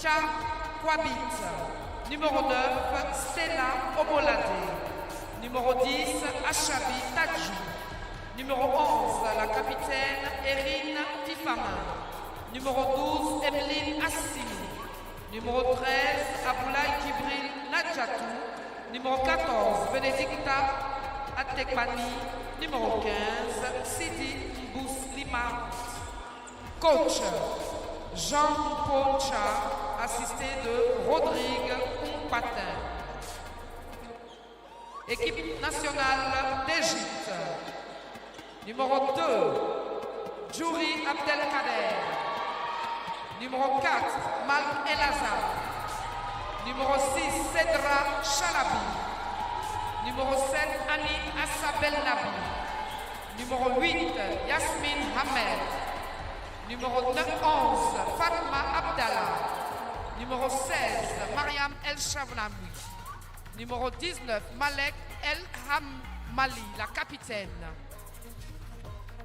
Kwabit. Numéro 9, Stella Obolade. Numéro 10, Achabi Tadjou. Numéro 11, la capitaine Erin Tifama. Numéro 12, Emeline Assimi. Numéro 13, Aboulaye Kibril Nadjatou. Numéro 14, Benedicta Atekbani. Numéro 15, Sidi Mbous Lima. Coach, Jean-Paul Cha, assisté de Rodrigue Oumpatin. Équipe nationale d'Égypte. Numéro 2, Djouri Abdelkader. Numéro 4, Malk Elazar. Numéro 6, Cedra Chalabi. Numéro 7, Annie Assabel Nabi. Numéro 8, Yasmine Hamed. Numéro 11, Fatma Abdallah. Numéro 16, Mariam El Chavnami. Numéro 19, Malek El Hammali, la capitaine.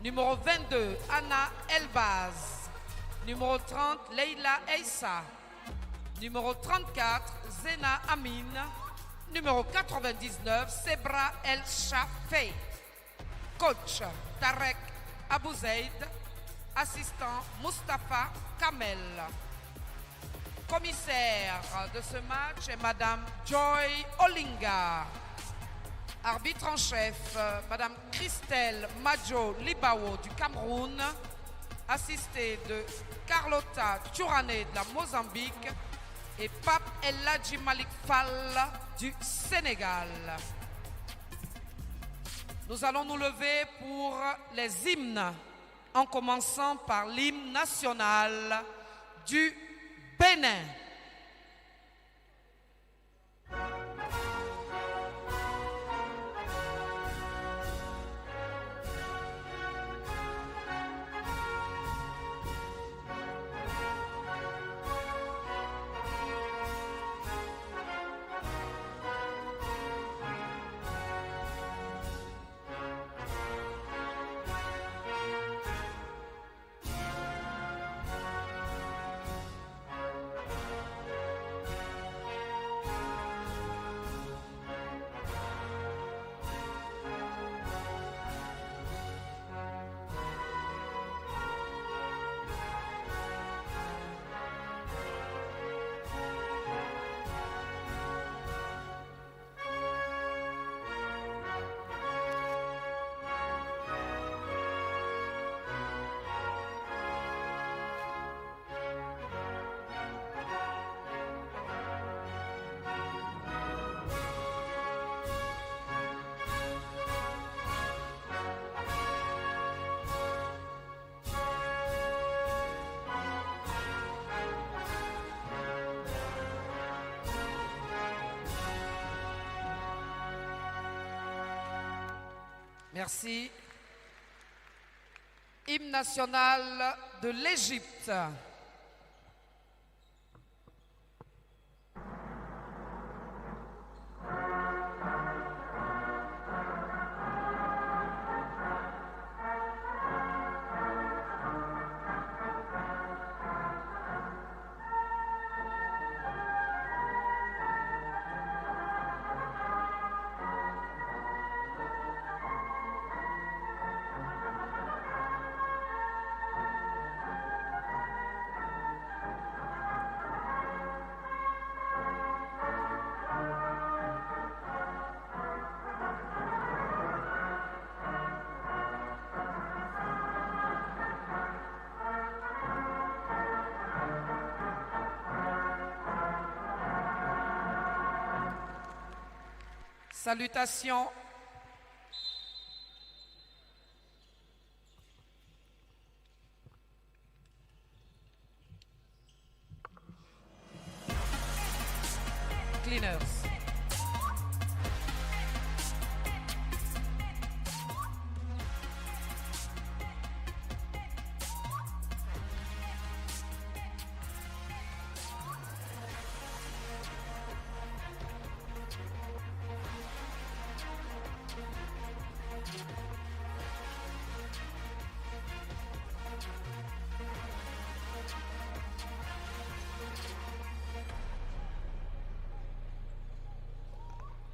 Numéro 22, Anna Elbaz. Numéro 30, Leila Eissa. Numéro 34, Zena Amin. Numéro 99, Sebra El Shafei. Coach, Tarek Abouzeid. Assistant, Mustapha Kamel. Commissaire de ce match est Madame Joy Olinga. Arbitre en chef, Madame Christelle Majo Libao du Cameroun, assistée de Carlota Tourane de la Mozambique et Pape Eladji Malik Fall du Sénégal. Nous allons nous lever pour les hymnes, en commençant par l'hymne national du Bénin. Merci. Hymne national de l'Égypte. Salutations. Cleaners.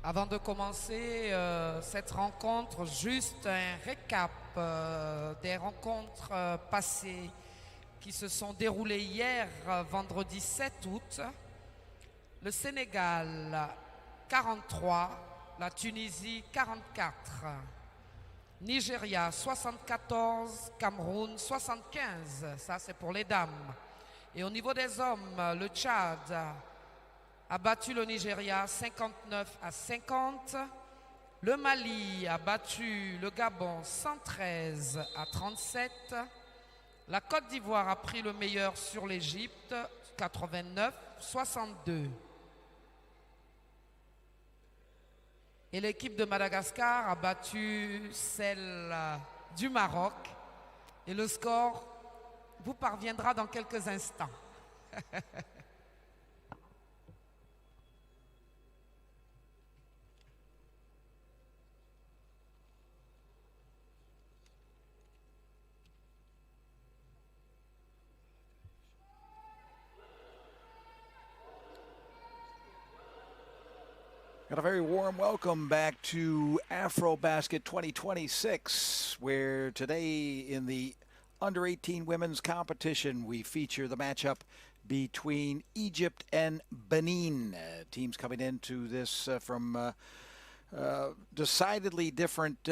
Avant de commencer cette rencontre, juste un récap des rencontres passées qui se sont déroulées hier, vendredi 7 août. Le Sénégal 43, la Tunisie 44, Nigeria 74, Cameroun 75, ça c'est pour les dames. Et au niveau des hommes, le Tchad a battu le Nigeria 59-50. Le Mali a battu le Gabon 113-37. La Côte d'Ivoire a pris le meilleur sur l'Égypte 89-62. Et l'équipe de Madagascar a battu celle du Maroc. Et le score vous parviendra dans quelques instants. And a very warm welcome back to AfroBasket 2026, where today in the under 18 women's competition, we feature the matchup between Egypt and Benin. Teams coming into this from decidedly different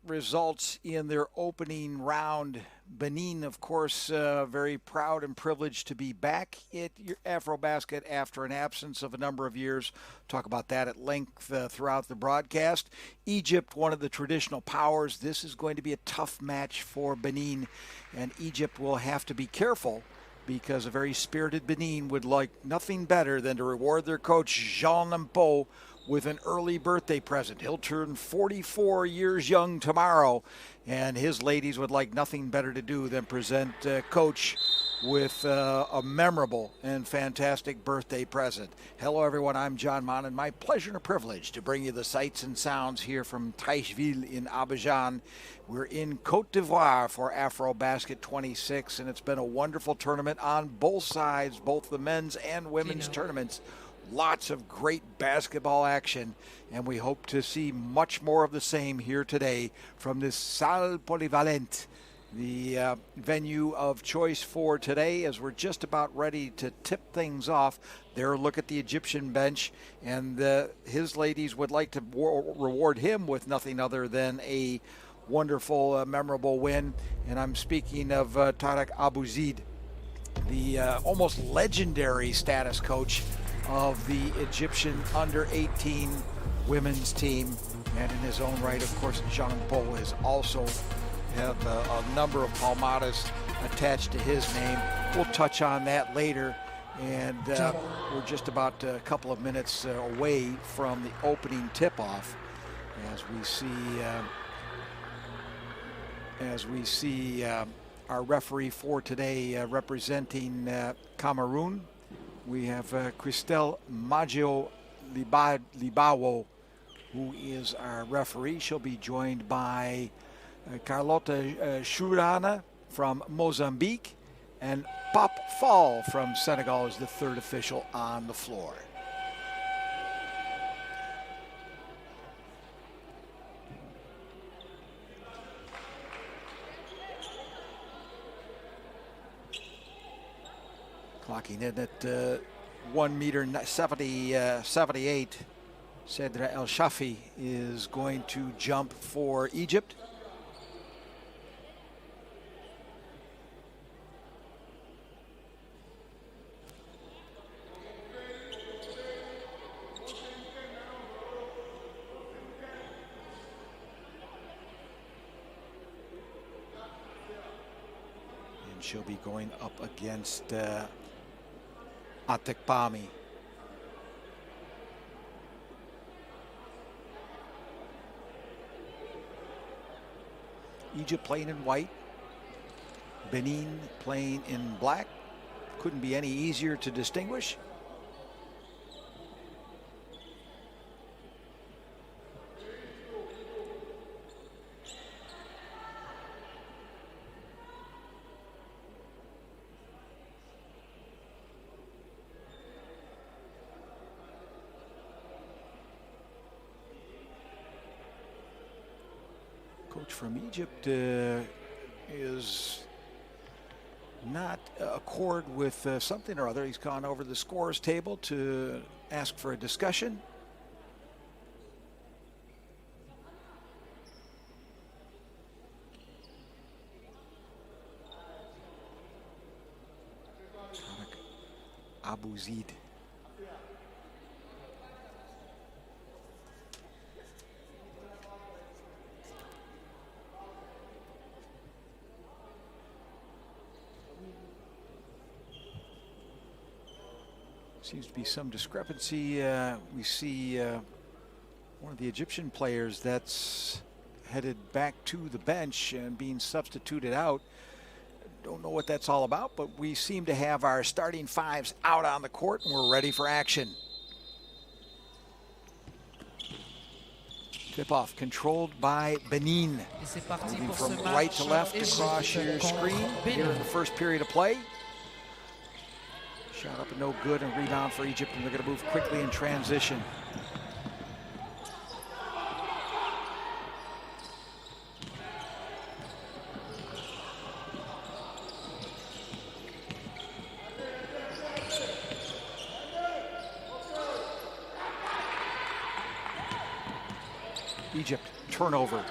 results in their opening round. Benin, of course, very proud and privileged to be back at AfroBasket after an absence of a number of years. Talk about that at length throughout the broadcast. Egypt, one of the traditional powers. This is going to be a tough match for Benin, and Egypt will have to be careful because a very spirited Benin would like nothing better than to reward their coach, Jean Lempo, with an early birthday present. He'll turn 44 years young tomorrow, and his ladies would like nothing better to do than present Coach with a memorable and fantastic birthday present. Hello, everyone. I'm John Monin. My pleasure and a privilege to bring you the sights and sounds here from Taichville in Abidjan. We're in Côte d'Ivoire for AfroBasket 26, and it's been a wonderful tournament on both sides, both the men's and women's tournaments. Lots of great basketball action, and we hope to see much more of the same here today from this Salle Polyvalente, the venue of choice for today, as we're just about ready to tip things off. There, a look at the Egyptian bench, and his ladies would like to reward him with nothing other than a wonderful, memorable win. And I'm speaking of Tarek Abouzeid, the almost legendary status coach of the Egyptian under-18 women's team. And in his own right, of course, Jean Paul has also have a number of palmadas attached to his name. We'll touch on that later. And we're just about a couple of minutes away from the opening tip-off as we see our referee for today representing Cameroon. We have Christelle Maggio Libawo, who is our referee. She'll be joined by Carlota Chourana from Mozambique, and Pop Fall from Senegal is the third official on the floor. Clocking in at 1 meter 78, Cedra El Shafi is going to jump for Egypt. And she'll be going up against Atekpami. Egypt playing in white, Benin playing in black. Couldn't be any easier to distinguish. from Egypt is not accord with something or other. He's gone over the scores table to ask for a discussion. Abu Zaid. Seems to be some discrepancy. We see one of the Egyptian players that's headed back to the bench and being substituted out. Don't know what that's all about, but we seem to have our starting fives out on the court and we're ready for action. Tip-off controlled by Benin. Moving from right to left across your screen here in the first period of play. Shot up and no good, and rebound for Egypt, and they're going to move quickly in transition. Egypt, turnover.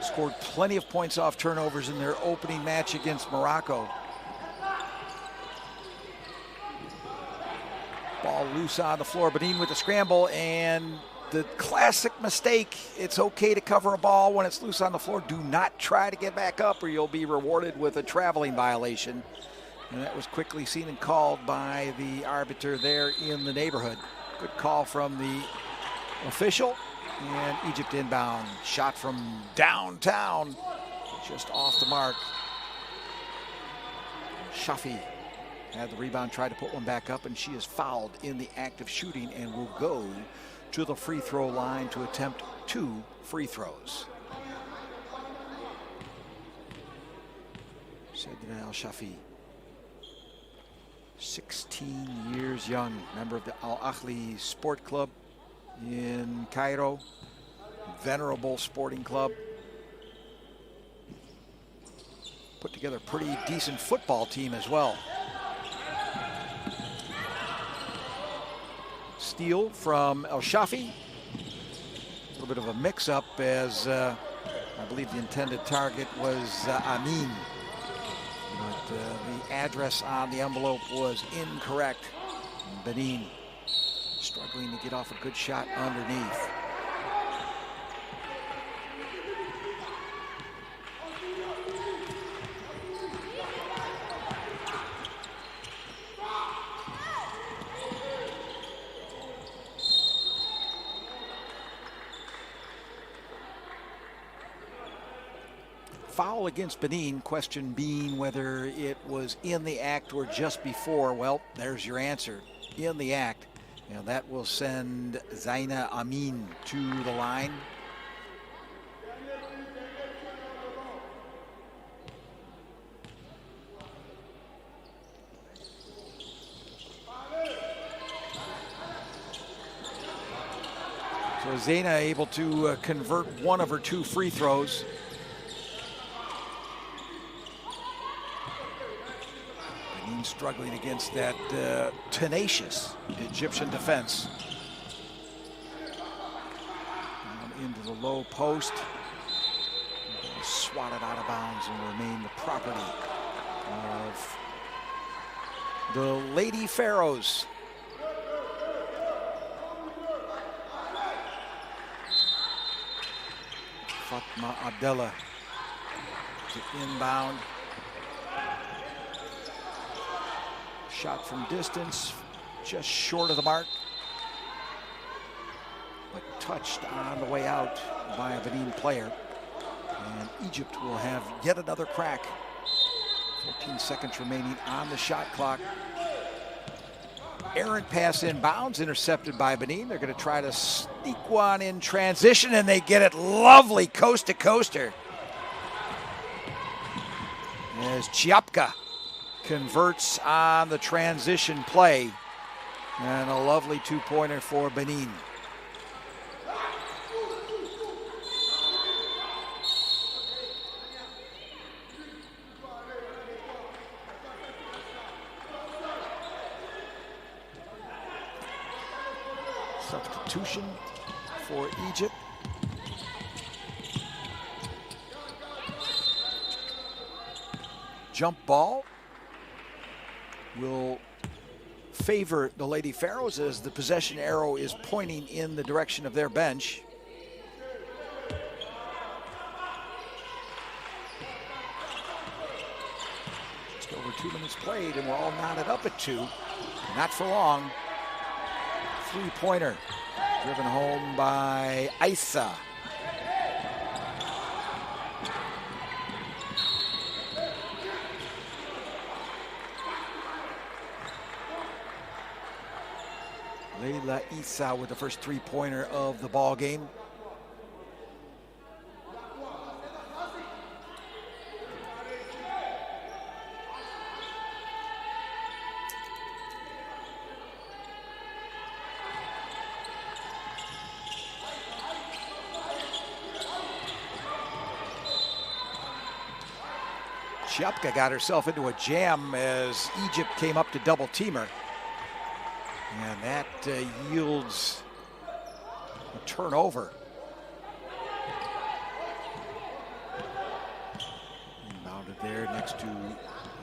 Scored plenty of points off turnovers in their opening match against Morocco. Ball loose on the floor. Benin with the scramble, and the classic mistake. It's okay to cover a ball when it's loose on the floor. Do not try to get back up or you'll be rewarded with a traveling violation. And that was quickly seen and called by the arbiter there in the neighborhood. Good call from the official. And Egypt inbound. Shot from downtown. Just off the mark. Shafi had the rebound, tried to put one back up, and she is fouled in the act of shooting and will go to the free throw line to attempt 2 free throws. Sedna Al-Shafi, 16 years young, member of the Al-Ahli Sport Club in Cairo, venerable sporting club. Put together a pretty decent football team as well. Steal from El-Shafi. A little bit of a mix-up as I believe the intended target was Amin. But the address on the envelope was incorrect. Benin struggling to get off a good shot underneath. Foul against Benin, question being whether it was in the act or just before. Well, there's your answer, in the act. And that will send Zaina Amin to the line. So Zaina able to convert one of her 2 free throws. Struggling against that tenacious Egyptian defense. Down into the low post. Swatted out of bounds and remain the property of the Lady Pharaohs. Fatma Abdallah to inbound. Shot from distance, just short of the mark, but touched on the way out by a Benin player. And Egypt will have yet another crack. 14 seconds remaining on the shot clock. Errant pass inbounds, intercepted by Benin. They're going to try to sneak one in transition, and they get it lovely coast-to-coaster. As Chiapka converts on the transition play, and a lovely 2-pointer for Benin. Substitution for Egypt. Jump ball will favor the Lady Pharaohs as the possession arrow is pointing in the direction of their bench. Just over 2 minutes played, and we're all knotted up at 2. Not for long. Three-pointer driven home by Isa. Leila Isa with the first three-pointer of the ball game. Chiapka got herself into a jam as Egypt came up to double team her. And that yields a turnover. Inbounded there next to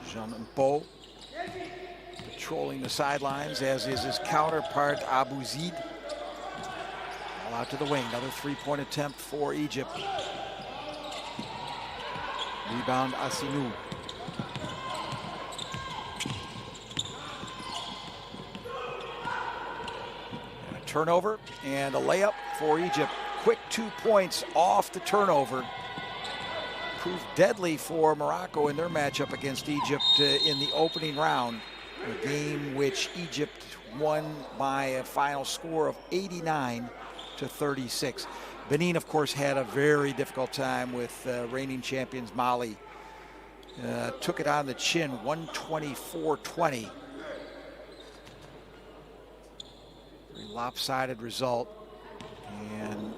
Jean Mpo. Patrolling the sidelines, as is his counterpart, Abu Zid. All out to the wing. Another three-point attempt for Egypt. Rebound, Asinou. Turnover and a layup for Egypt. Quick 2 points off the turnover. Proved deadly for Morocco in their matchup against Egypt in the opening round. A game which Egypt won by a final score of 89-36. Benin, of course, had a very difficult time with reigning champions Mali. Took it on the chin, 124-20. Lopsided result, and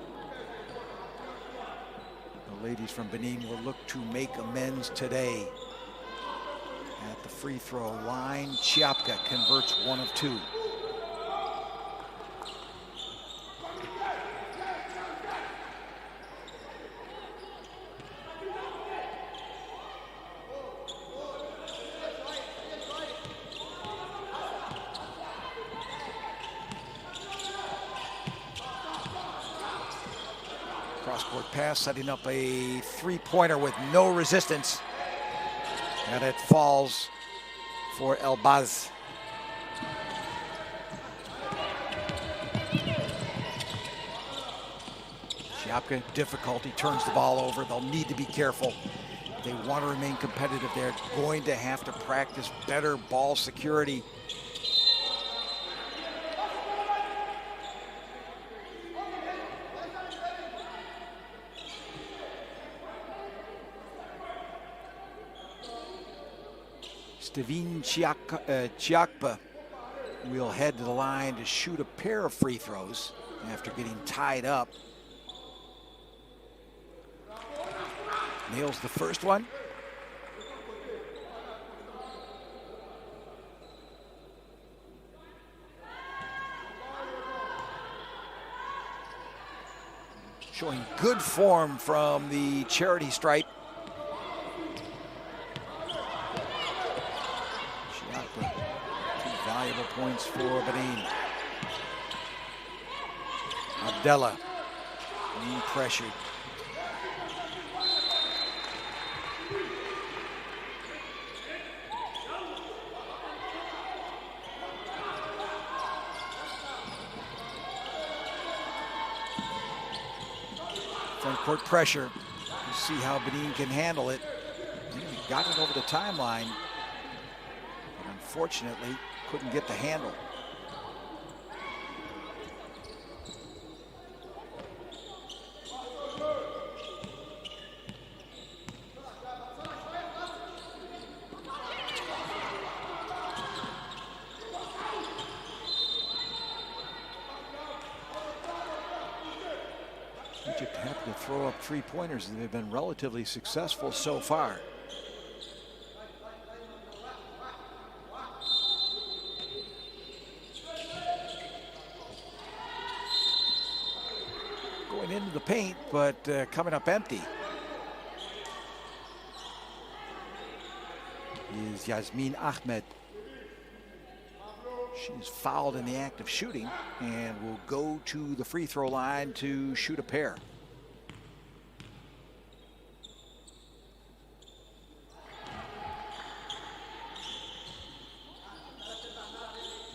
the ladies from Benin will look to make amends today. At the free throw line, Chiapka converts 1 of 2. Cross-court pass, setting up a three-pointer with no resistance. And it falls for Elbaz. Chiapka, difficulty, turns the ball over. They'll need to be careful. If they want to remain competitive, they're going to have to practice better ball security. Stevin Chiakpa will head to the line to shoot a pair of free throws after getting tied up. Nails the first one. Showing good form from the charity stripe. Valuable points for Benin. Abdella, being pressured. Front court pressure. We'll see how Benin can handle it. He got it over the timeline, but unfortunately couldn't get the handle. Egypt happy to throw up three-pointers, and they've been relatively successful so far. Going into the paint, but coming up empty is Yasmin Ahmed. She's fouled in the act of shooting and will go to the free throw line to shoot a pair.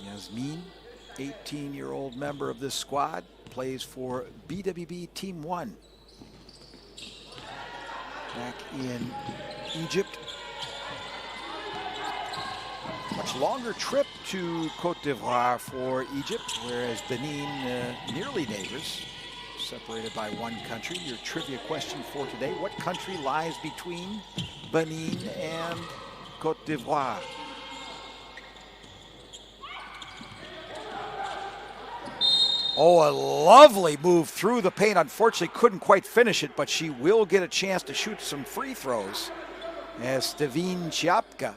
Yasmin, 18-year-old member of this squad, plays for BWB Team 1 back in Egypt. Much longer trip to Côte d'Ivoire for Egypt, whereas Benin, nearly neighbors, separated by one country. Your trivia question for today: what country lies between Benin and Côte d'Ivoire? Oh, a lovely move through the paint. Unfortunately, couldn't quite finish it, but she will get a chance to shoot some free throws as Stevine Chiapka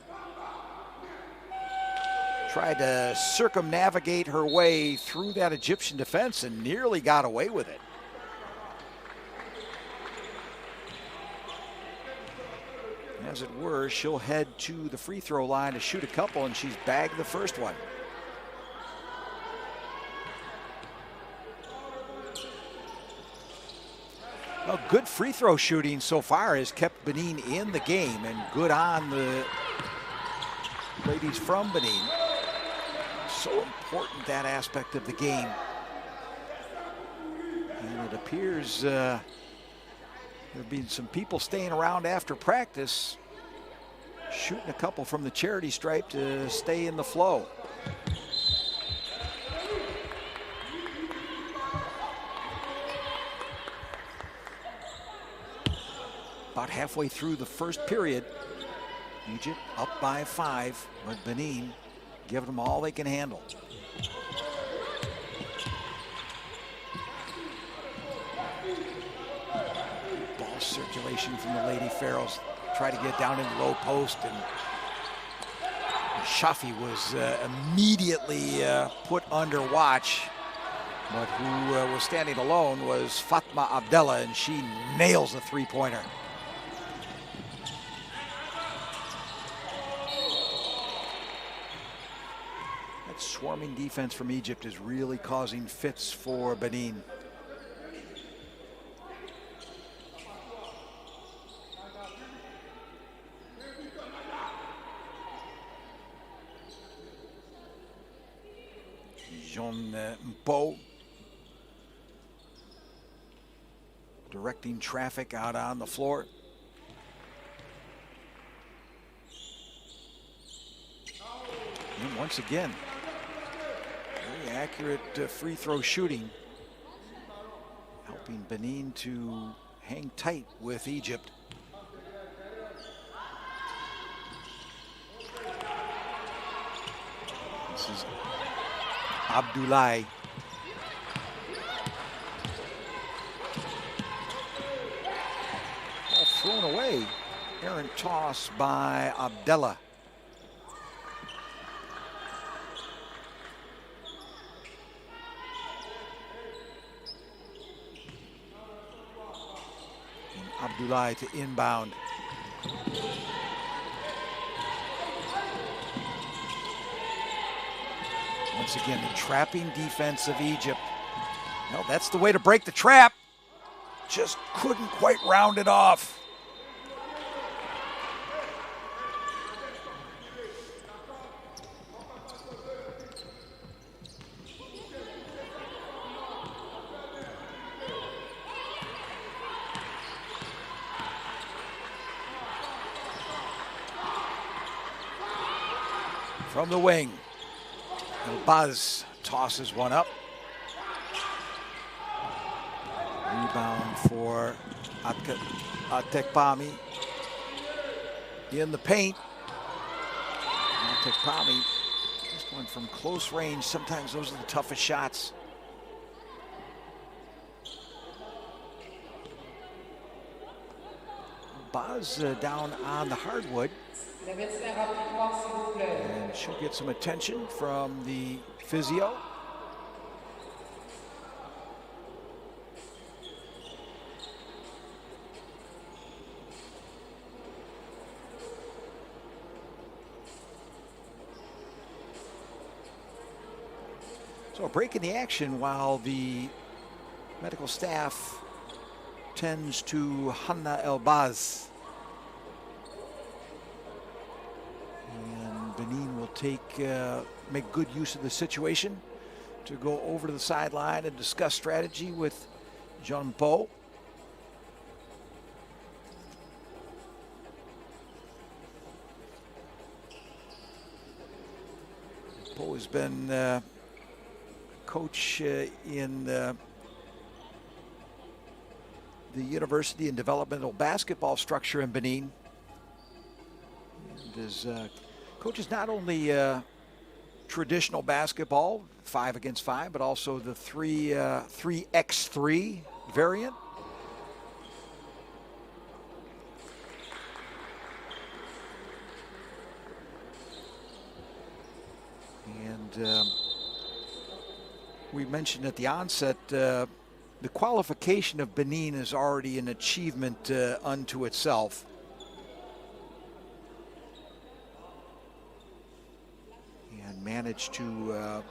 tried to circumnavigate her way through that Egyptian defense and nearly got away with it. As it were, she'll head to the free throw line to shoot a couple, and she's bagged the first one. Well, good free throw shooting so far has kept Benin in the game, and good on the ladies from Benin. So important, that aspect of the game. And it appears there have been some people staying around after practice, shooting a couple from the charity stripe to stay in the flow. About halfway through the first period, Egypt up by 5, but Benin giving them all they can handle. Ball circulation from the Lady Pharaohs. Try to get down in the low post, and Shafi was immediately put under watch. But who was standing alone was Fatma Abdallah, and she nails a three-pointer. Swarming defense from Egypt is really causing fits for Benin. Jean Mpo directing traffic out on the floor. And once again, very accurate free throw shooting, helping Benin to hang tight with Egypt. This is Abdoulaye. Ball thrown away. Errant toss by Abdallah. Abdoulaye to inbound. Once again, the trapping defense of Egypt. Well, that's the way to break the trap. Just couldn't quite round it off. From the wing, Baz tosses one up. Rebound for Atekpami. In the paint. Atekpami just went from close range. Sometimes those are the toughest shots. Baz down on the hardwood. And she'll get some attention from the physio. So a break in the action while the medical staff tends to Hanna Elbaz. And Benin will make good use of the situation to go over to the sideline and discuss strategy with Jean Paul. Paul has been coach in the university and developmental basketball structure in Benin. And his coaches not only traditional basketball, 5 against 5, but also the 3x3 variant. And we mentioned at the onset, the qualification of Benin is already an achievement unto itself. And managed to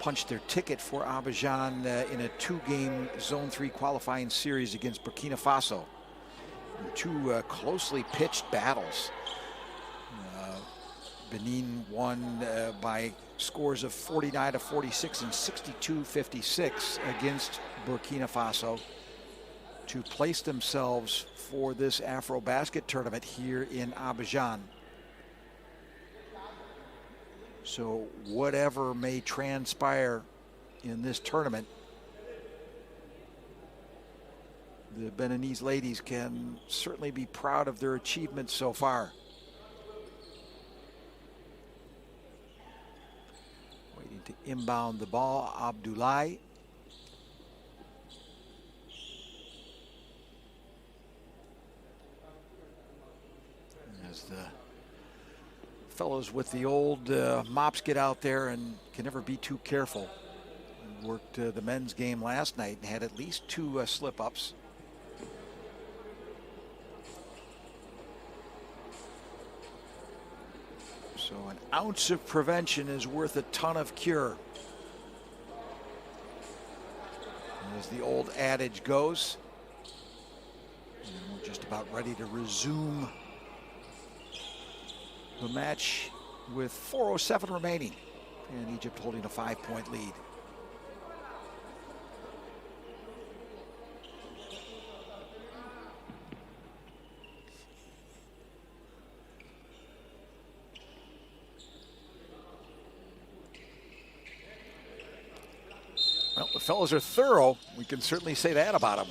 punch their ticket for Abidjan in a 2-game Zone 3 qualifying series against Burkina Faso. In 2 closely pitched battles. Benin won by scores of 49-46 and 62-56 against Burkina Faso to place themselves for this AfroBasket tournament here in Abidjan. So whatever may transpire in this tournament, the Beninese ladies can certainly be proud of their achievements so far. Waiting to inbound the ball, Abdoulaye. As the fellows with the old mops get out there and can never be too careful. We worked the men's game last night and had at least 2 slip-ups. So an ounce of prevention is worth a ton of cure, as the old adage goes. And we're just about ready to resume the match with 4:07 remaining, and Egypt holding a 5-point lead. Well, the fellows are thorough. We can certainly say that about them.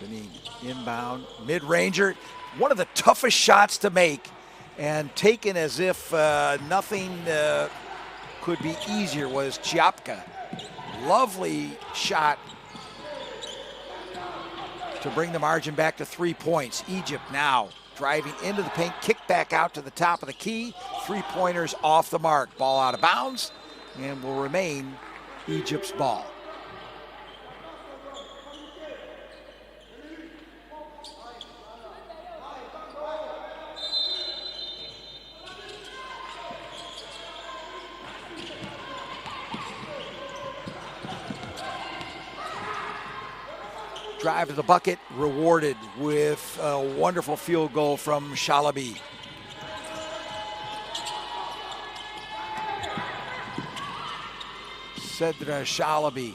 Benin inbound, mid-ranger. One of the toughest shots to make, and taken as if nothing could be easier, was Chiapka. Lovely shot to bring the margin back to 3 points. Egypt now driving into the paint, kick back out to the top of the key. 3-pointers off the mark. Ball out of bounds and will remain Egypt's ball. Drive to the bucket, rewarded with a wonderful field goal from Shalabi. Cedra Shalabi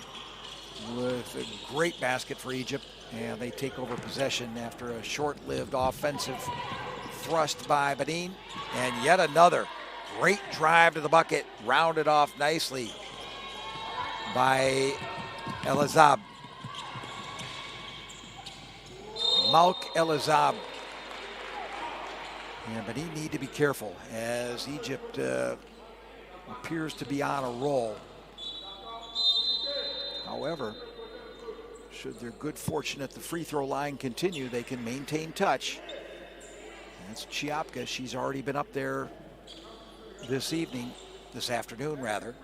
with a great basket for Egypt, and they take over possession after a short-lived offensive thrust by Benin. And yet another great drive to the bucket, rounded off nicely by Elazab. Malk Elazab. And Benin need to be careful as Egypt appears to be on a roll. However, should their good fortune at the free throw line continue, they can maintain touch. That's Chiapka. She's already been up there this afternoon rather.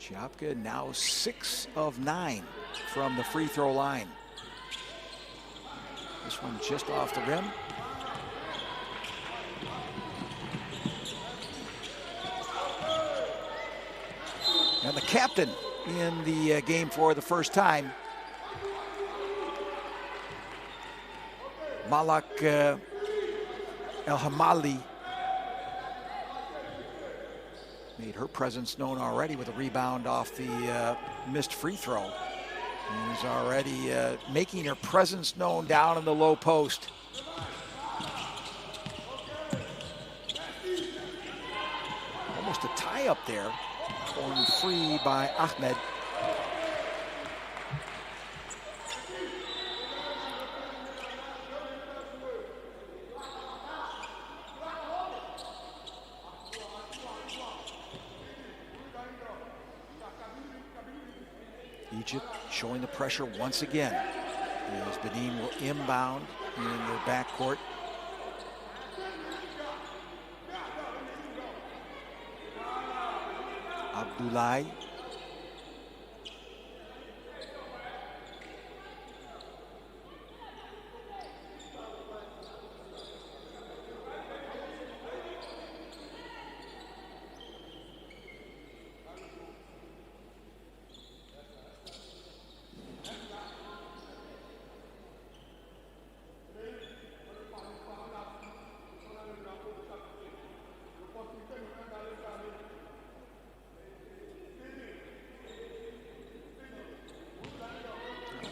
Chiapka now 6 of 9 from the free throw line. This one just off the rim. And the captain in the game for the first time, Malak El-Hamali, made her presence known already with a rebound off the missed free throw. And is already making her presence known down in the low post. Almost a tie up there. Torn free by Ahmed. Egypt showing the pressure once again as Benin will inbound in their backcourt. Abdoulaye.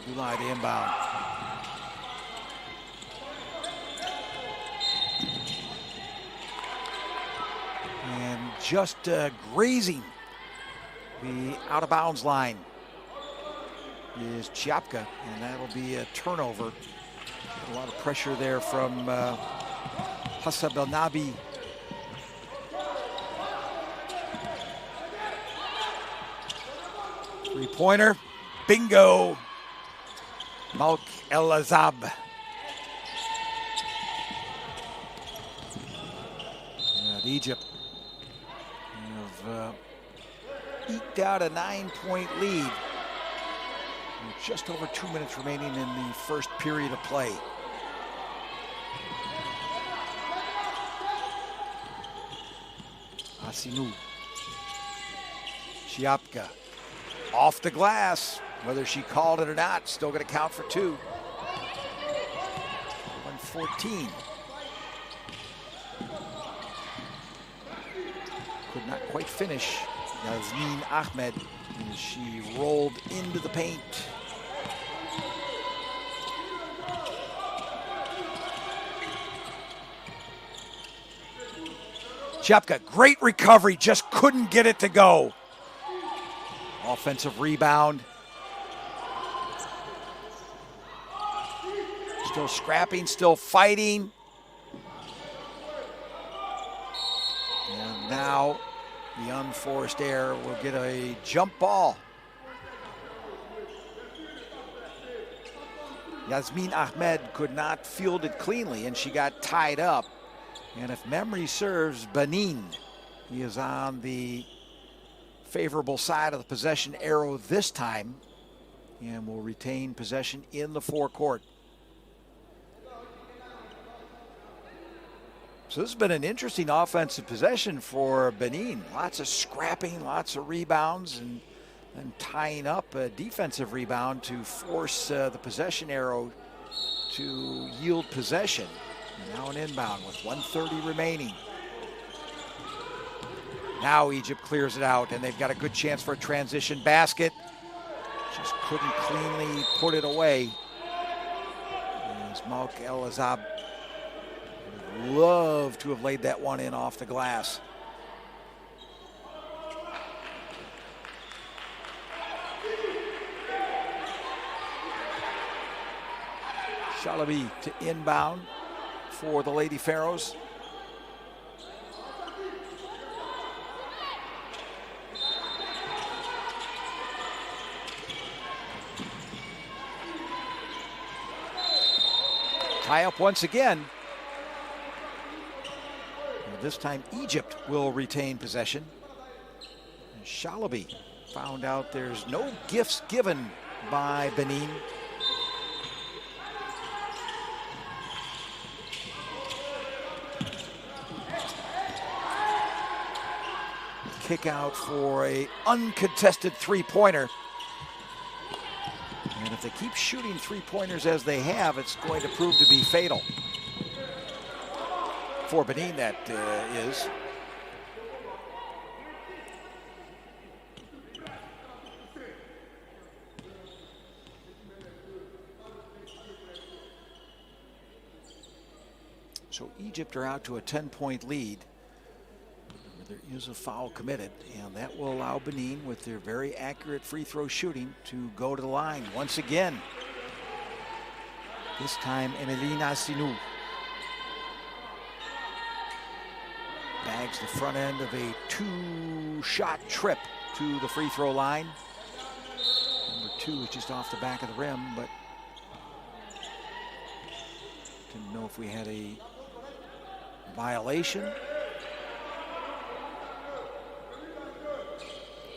Abdoulaye to inbound. And just grazing the out of bounds line is Chiapka, and that'll be a turnover. A lot of pressure there from Hassab El Nabi. Three-pointer, bingo. Malk El-Azab. Egypt have eked out a 9-point lead with just over 2 minutes remaining in the first period of play. Asinu. Chiapka off the glass. Whether she called it or not, still going to count for 2. 114. Could not quite finish. Yasmin Ahmed, as she rolled into the paint. Chiapka, great recovery, just couldn't get it to go. Offensive rebound. Still scrapping, still fighting. And now the unforced error will get a jump ball. Yasmin Ahmed could not field it cleanly, and she got tied up. And if memory serves, Benin, he is on the favorable side of the possession arrow this time and will retain possession in the forecourt. So this has been an interesting offensive possession for Benin. Lots of scrapping, lots of rebounds, and tying up a defensive rebound to force the possession arrow to yield possession. And now an inbound with 1:30 remaining. Now Egypt clears it out, and they've got a good chance for a transition basket. Just couldn't cleanly put it away. As Malk El-Azab would love to have laid that one in off the glass. Shalabi to inbound for the Lady Pharaohs. Tie up once again. And this time Egypt will retain possession. And Shalabi found out there's no gifts given by Benin. Kick out for a uncontested three-pointer. And if they keep shooting three-pointers as they have, it's going to prove to be fatal. For Benin, that is. So Egypt are out to a 10-point lead. There is a foul committed, and that will allow Benin, with their very accurate free throw shooting, to go to the line once again. This time, Emeline Asinou bags the front end of a two-shot trip to the free throw line. Number 2 is just off the back of the rim, but didn't know if we had a violation.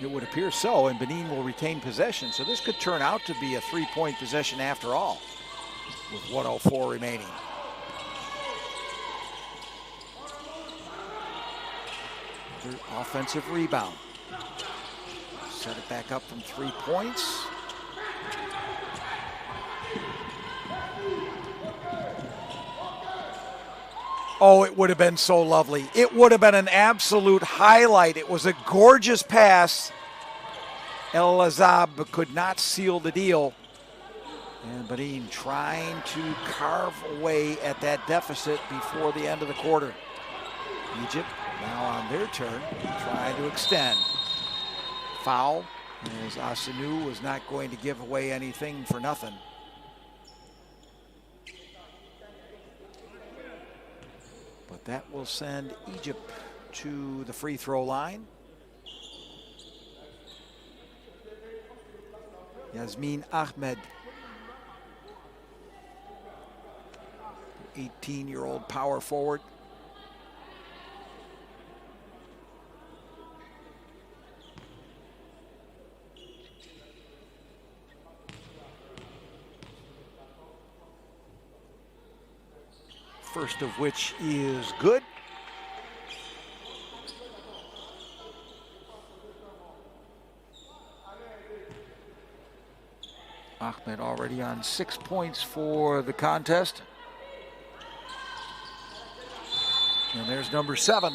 It would appear so, and Benin will retain possession. So this could turn out to be a three-point possession after all, with 1:04 remaining. Another offensive rebound. Set it back up from 3 points. Oh, it would have been so lovely. It would have been an absolute highlight. It was a gorgeous pass. El Azab could not seal the deal. And Benin trying to carve away at that deficit before the end of the quarter. Egypt now on their turn, trying to extend. Foul, as Asinou was not going to give away anything for nothing. But that will send Egypt to the free throw line. Yasmin Ahmed, 18-year-old power forward. First of which is good. Ahmed already on 6 points for the contest. And there's number 7.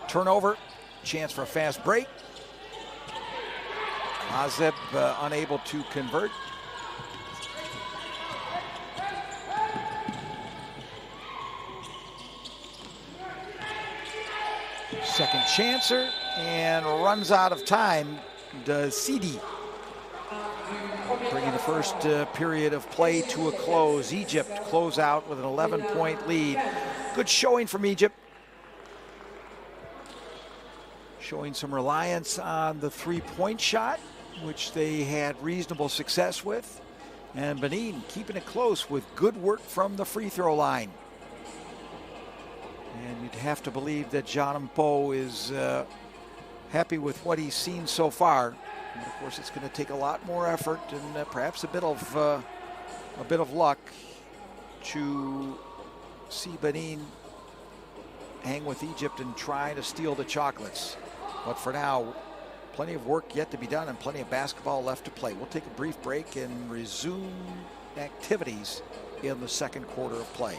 Turnover, chance for a fast break. Azeb unable to convert. Second chancer, and runs out of time. Does Sidi, bringing the first period of play to a close. Egypt close out with an 11-point lead. Good showing from Egypt. Showing some reliance on the three-point shot, which they had reasonable success with. And Benin keeping it close with good work from the free throw line. And you'd have to believe that Jean Mpo is happy with what he's seen so far. And of course, it's going to take a lot more effort and perhaps a bit of luck to see Benin hang with Egypt and try to steal the chocolates. But for now, plenty of work yet to be done and plenty of basketball left to play. We'll take a brief break and resume activities in the second quarter of play.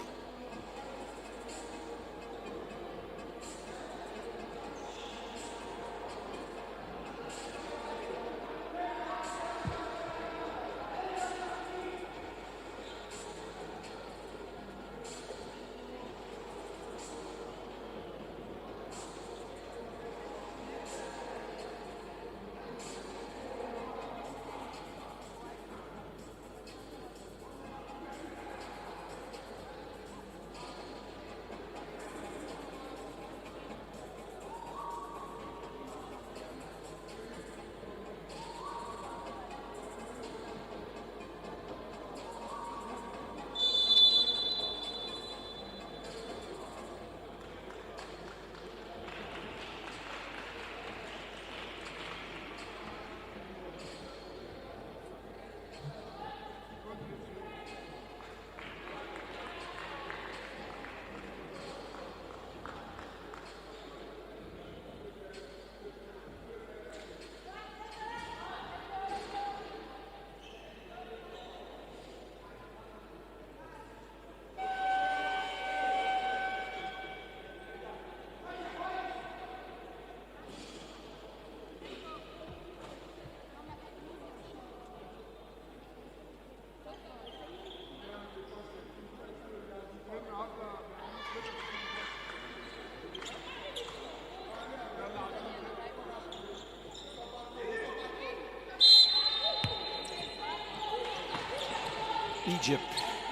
Egypt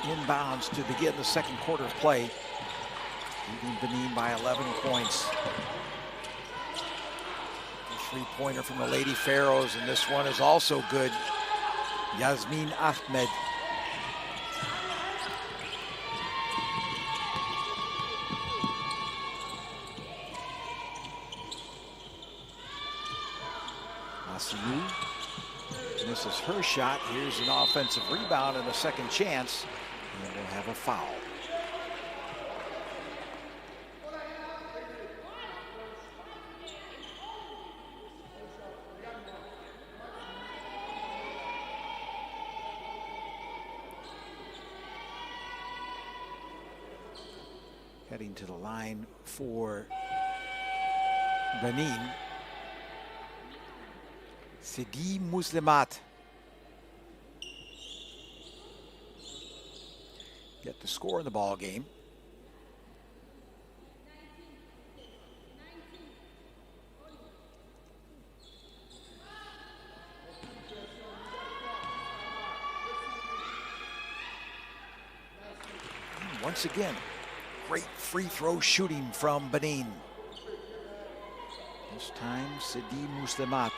inbounds to begin the second quarter of play, leading Benin by 11 points. The three-pointer from the Lady Pharaohs, and this one is also good. Yasmin Ahmed. Asiu misses her shot. Here's an offensive rebound and a second chance, and we'll have a foul. Heading to the line for Benin, Sidi Muslimat. Get the score in the ball game. And once again, great free throw shooting from Benin. This time, Sidi Muslimat.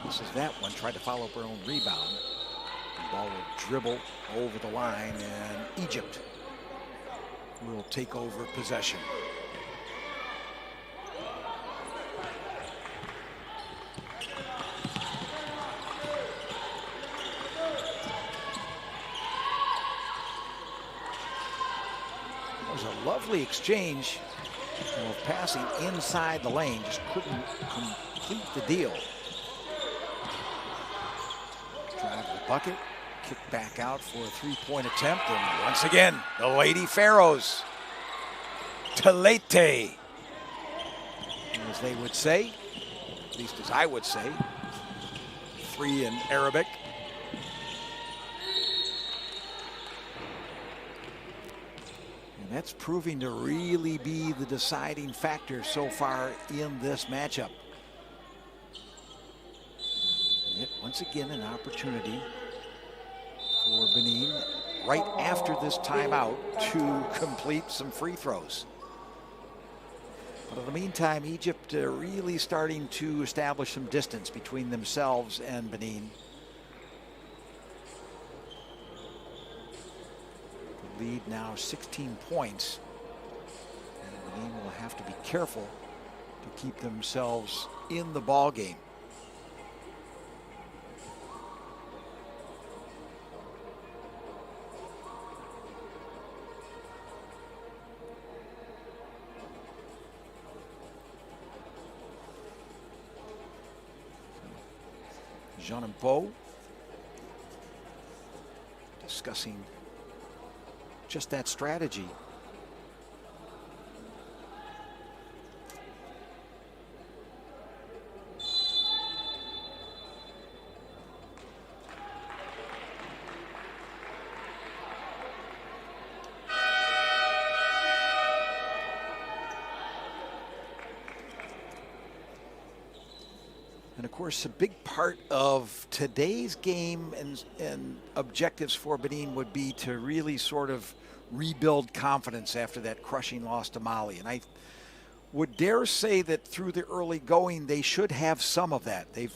This is that one, tried to follow up her own rebound. The ball will dribble over the line, and Egypt will take over possession. It was a lovely exchange of passing inside the lane, just couldn't complete the deal. Drive to the bucket, kick back out for a three-point attempt, and once again, the Lady Pharaohs. Telete, as they would say, at least as I would say, three in Arabic. And that's proving to really be the deciding factor so far in this matchup. Yet once again, an opportunity for Benin right after this timeout to complete some free throws. But in the meantime, Egypt really starting to establish some distance between themselves and Benin. The lead now 16 points. And Benin will have to be careful to keep themselves in the ball game. Jean and Bo discussing just that strategy. And of course, a big part of today's game and objectives for Benin would be to really sort of rebuild confidence after that crushing loss to Mali. And I would dare say that through the early going, they should have some of that. They've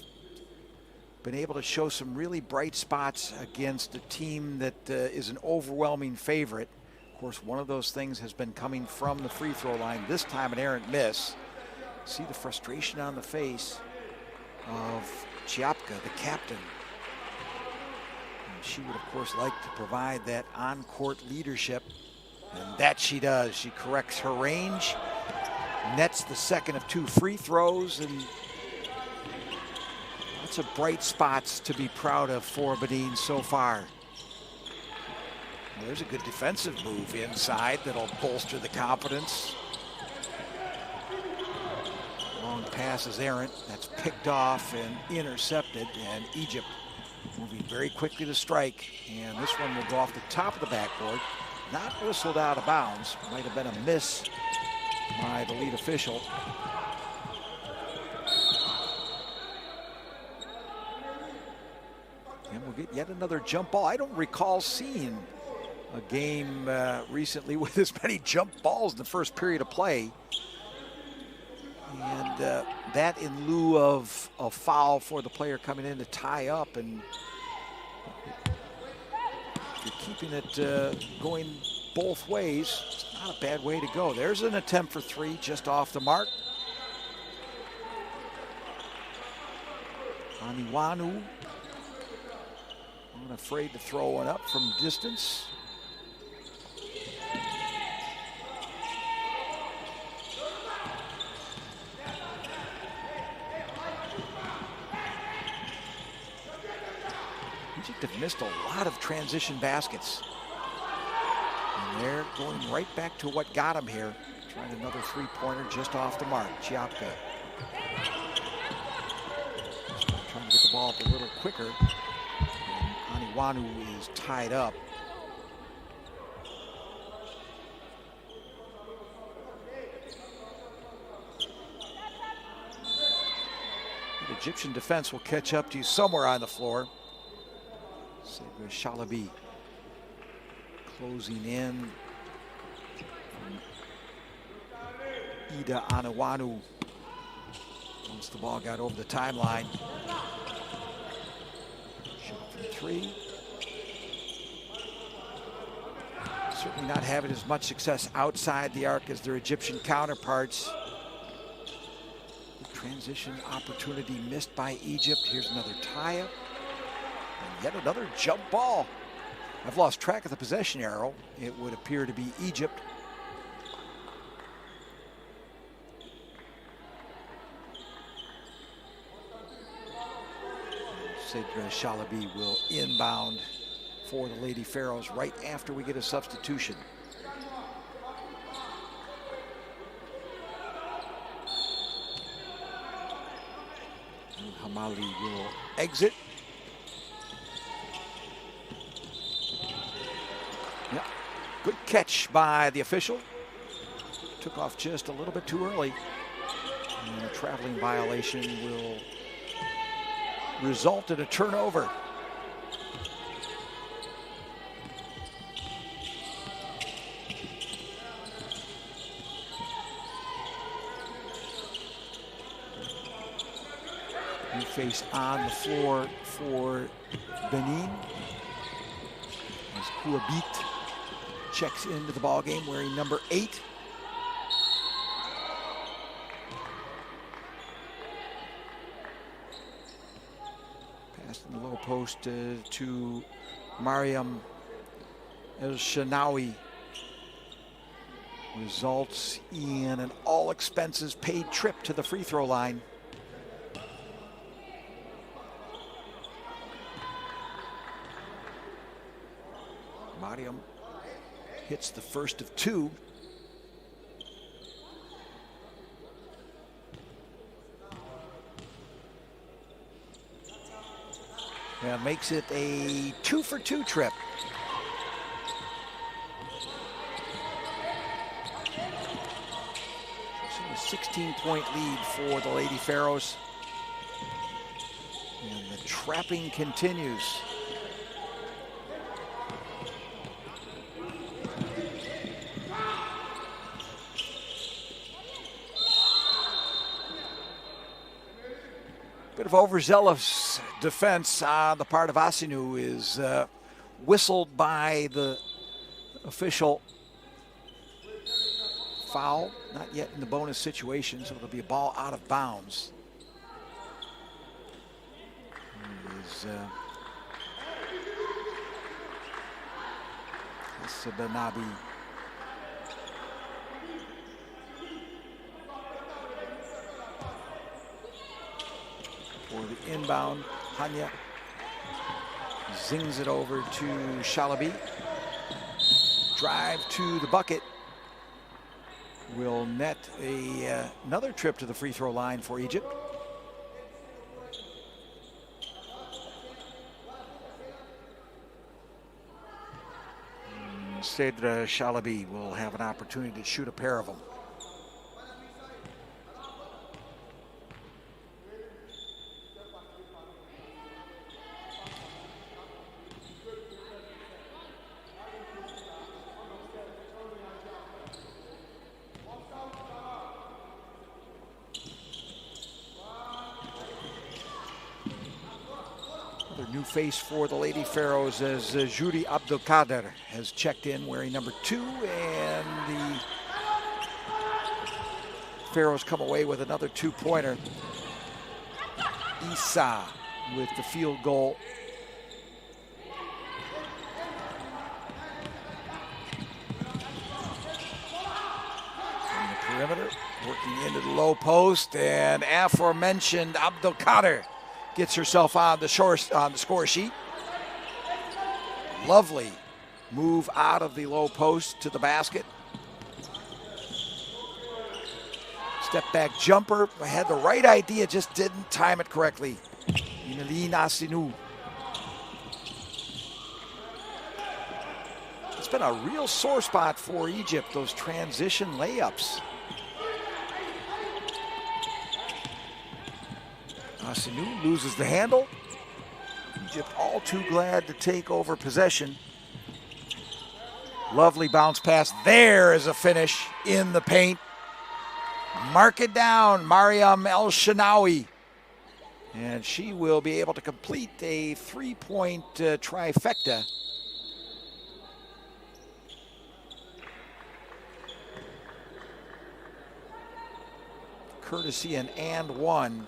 been able to show some really bright spots against a team that is an overwhelming favorite. Of course, one of those things has been coming from the free throw line. This time an errant miss. See the frustration on the face of Chiapka, the captain. And she would, of course, like to provide that on-court leadership, and that she does. She corrects her range, nets the second of two free throws, and lots of bright spots to be proud of for Benin so far. Well, there's a good defensive move inside that'll bolster the confidence. Long pass is errant. That's picked off and intercepted, and Egypt moving very quickly to strike. And this one will go off the top of the backboard. Not whistled out of bounds. Might have been a miss by the lead official. And we'll get yet another jump ball. I don't recall seeing a game recently with as many jump balls in the first period of play. And that in lieu of a foul for the player coming in to tie up. And if you're keeping it going both ways, it's not a bad way to go. There's an attempt for three just off the mark. Aniwanu unafraid to throw one up from distance. Egypt have missed a lot of transition baskets. And they're going right back to what got them here. Trying another three-pointer just off the mark. Chiapka trying to get the ball up a little quicker. And Aniwanu is tied up. The Egyptian defense will catch up to you somewhere on the floor. Shalabi closing in. Ida Aniwanu once the ball got over the timeline. Shot from three. Certainly not having as much success outside the arc as their Egyptian counterparts. Transition opportunity missed by Egypt. Here's another tie-up. And yet another jump ball. I've lost track of the possession arrow. It would appear to be Egypt. Sidra Shalabi will inbound for the Lady Pharaohs right after we get a substitution. Hamali will exit. Yep. Good catch by the official. Took off just a little bit too early. And a traveling violation will result in a turnover. New face on the floor for Benin as Kouabit checks into the ball game wearing number 8. Passed in the low post to Mariam El Shanawi. Results in an all expenses paid trip to the free throw line. Mariam hits the first of 2. Yeah, makes it a 2-for-2 trip. So a 16-point lead for the Lady Pharaohs. And the trapping continues. Bit of overzealous defense on the part of Asinu is whistled by the official. Foul, not yet in the bonus situation, so it'll be a ball out of bounds. Benabi. For the inbound, Hanya zings it over to Shalabi. Drive to the bucket. Will net another trip to the free throw line for Egypt. Cedra Shalabi will have an opportunity to shoot a pair of them. new face for the Lady Pharaohs as Juri Abdelkader has checked in wearing number 2, and the Pharaohs come away with another 2-pointer. Issa with the field goal. On the perimeter, working into the low post, and aforementioned Abdelkader gets herself on the score sheet. Lovely move out of the low post to the basket. Step back jumper, had the right idea, just didn't time it correctly. Ineline Asinou. It's been a real sore spot for Egypt, those transition layups. Asinou loses the handle. Egypt all too glad to take over possession. Lovely bounce pass. There is a finish in the paint. Mark it down, Mariam El-Shanawi. And she will be able to complete a 3-point trifecta. Courtesy an and one.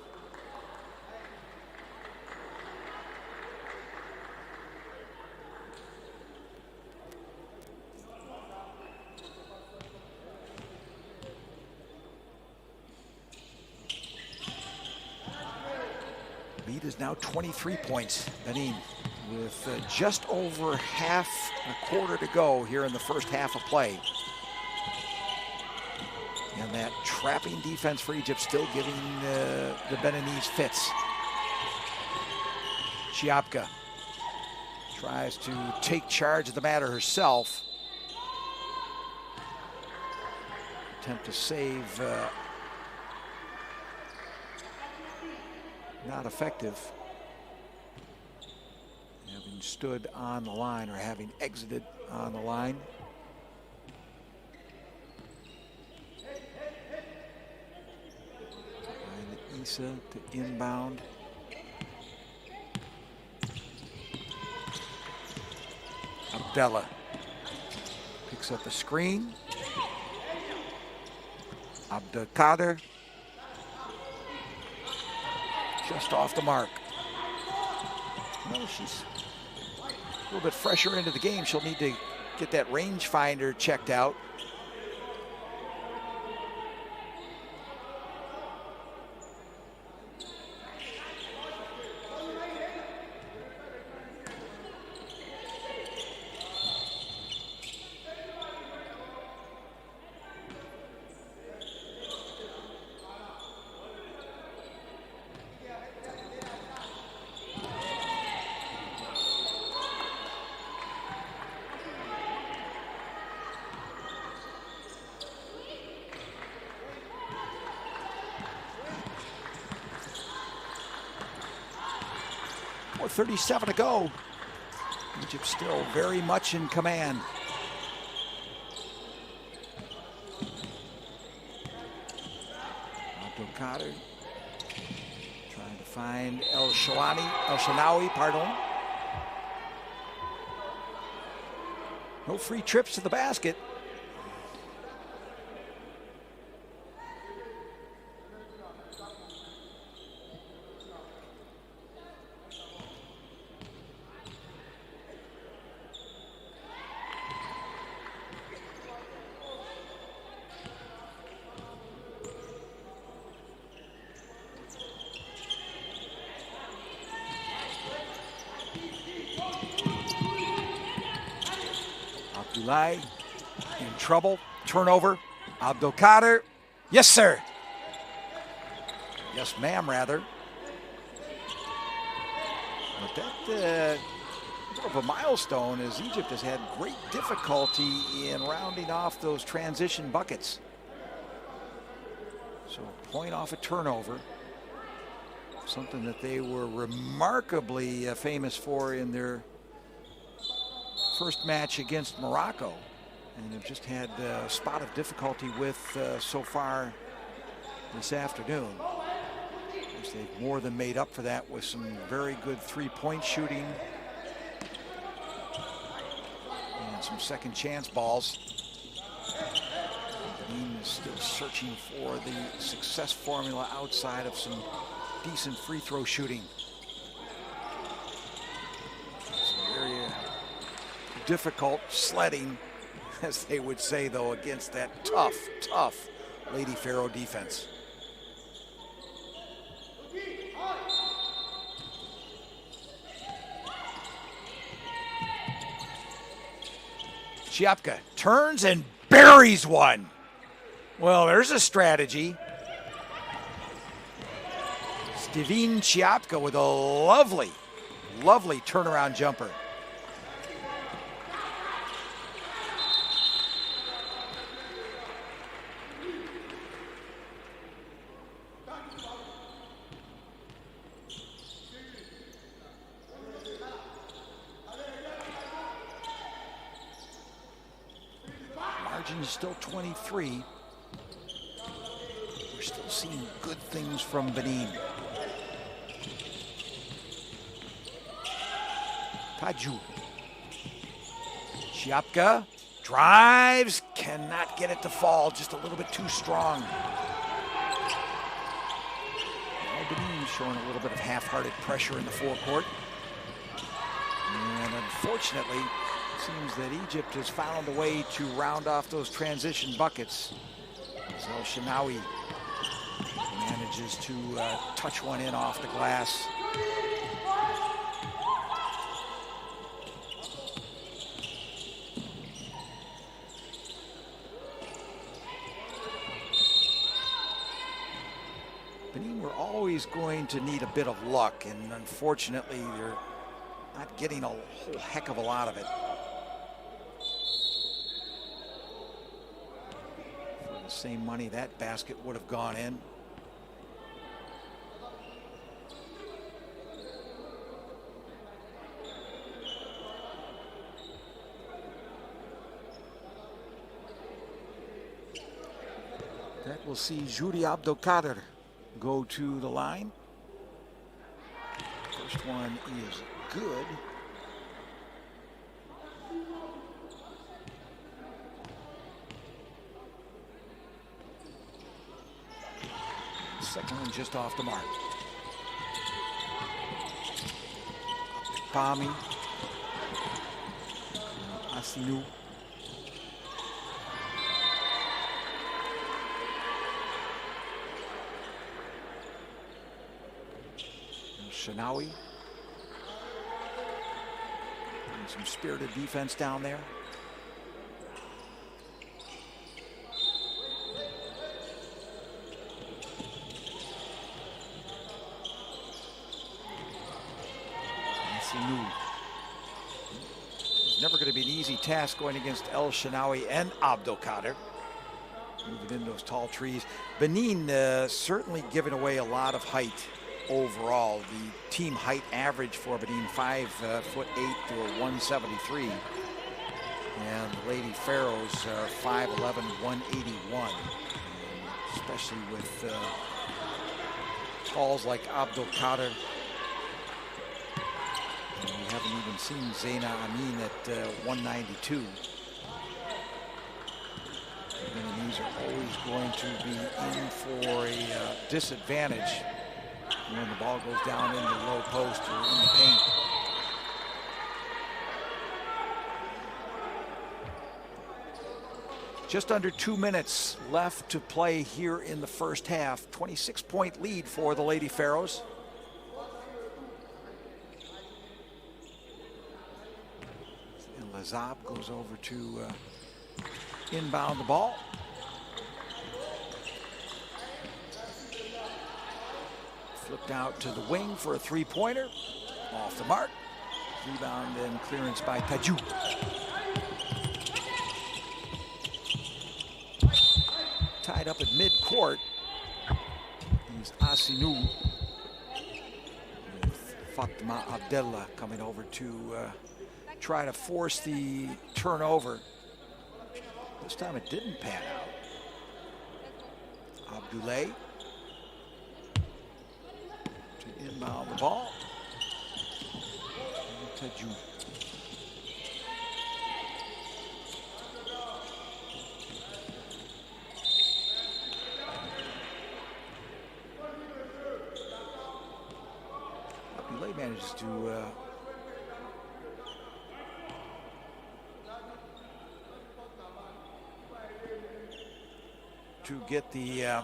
Lead is now 23 points. Benin with just over half a quarter to go here in the first half of play. And that trapping defense for Egypt still giving the Beninese fits. Chiapka tries to take charge of the matter herself. Attempt to save. Not effective. Having stood on the line or having exited on the line. And Issa to inbound. Abdallah picks up the screen. Abdelkader. Just off the mark. Well, she's a little bit fresher into the game. She'll need to get that rangefinder checked out. With 37 to go. Egypt still very much in command. Abdelkader trying to find El-Shanawi, pardon. No free trips to the basket. In trouble, turnover. Abdelkader, yes sir. Yes ma'am rather. But that sort of a milestone as Egypt has had great difficulty in rounding off those transition buckets. So a point off a turnover. Something that they were remarkably famous for in their first match against Morocco, and have just had a spot of difficulty with so far this afternoon. course, they've more than made up for that with some very good three-point shooting and some second chance balls. Benin is still searching for the success formula outside of some decent free throw shooting. Some very difficult sledding, as they would say, though, against that tough Lady Pharaoh defense. Chiapka turns and buries one. Well, there's a strategy. Stevin Chiapka with a lovely turnaround jumper. Margin is still 23. We're still seeing good things from Benin. Taju. Chiapka drives, cannot get it to fall, just a little bit too strong. Benin showing a little bit of half-hearted pressure in the forecourt. And unfortunately, it seems that Egypt has found a way to round off those transition buckets. As El Shenawi manages to touch one in off the glass. Benin were always going to need a bit of luck, and unfortunately they're not getting a whole heck of a lot of it. For the same money, that basket would have gone in. That will see Juri Abdelkader go to the line. First one is good. Second one just off the mark. Pami. Asinu. Shenawi. And some spirited defense down there. It's never going to be an easy task going against El Shenawi and Abdelkader. Moving in those tall trees. Benin certainly giving away a lot of height overall. The team height average for Benin 5'8" to a 173. And the Lady Pharaohs are 5'11", 181. Especially with talls like Abdelkader. And we haven't even seen Zaina Amin at 192. Beninese are always going to be in for a disadvantage when the ball goes down in the low post or in the paint. Just under 2 minutes left to play here in the first half. 26-point lead for the Lady Pharaohs. And Lazab goes over to inbound the ball. Flipped out to the wing for a three-pointer. Off the mark. Rebound and clearance by Taju. Tied up at mid-court is Asinu. With Fatma Abdallah coming over to try to force the turnover. This time it didn't pan out. Abdoulaye. to inbound the ball. Tadjou. Abdoulaye manages to get the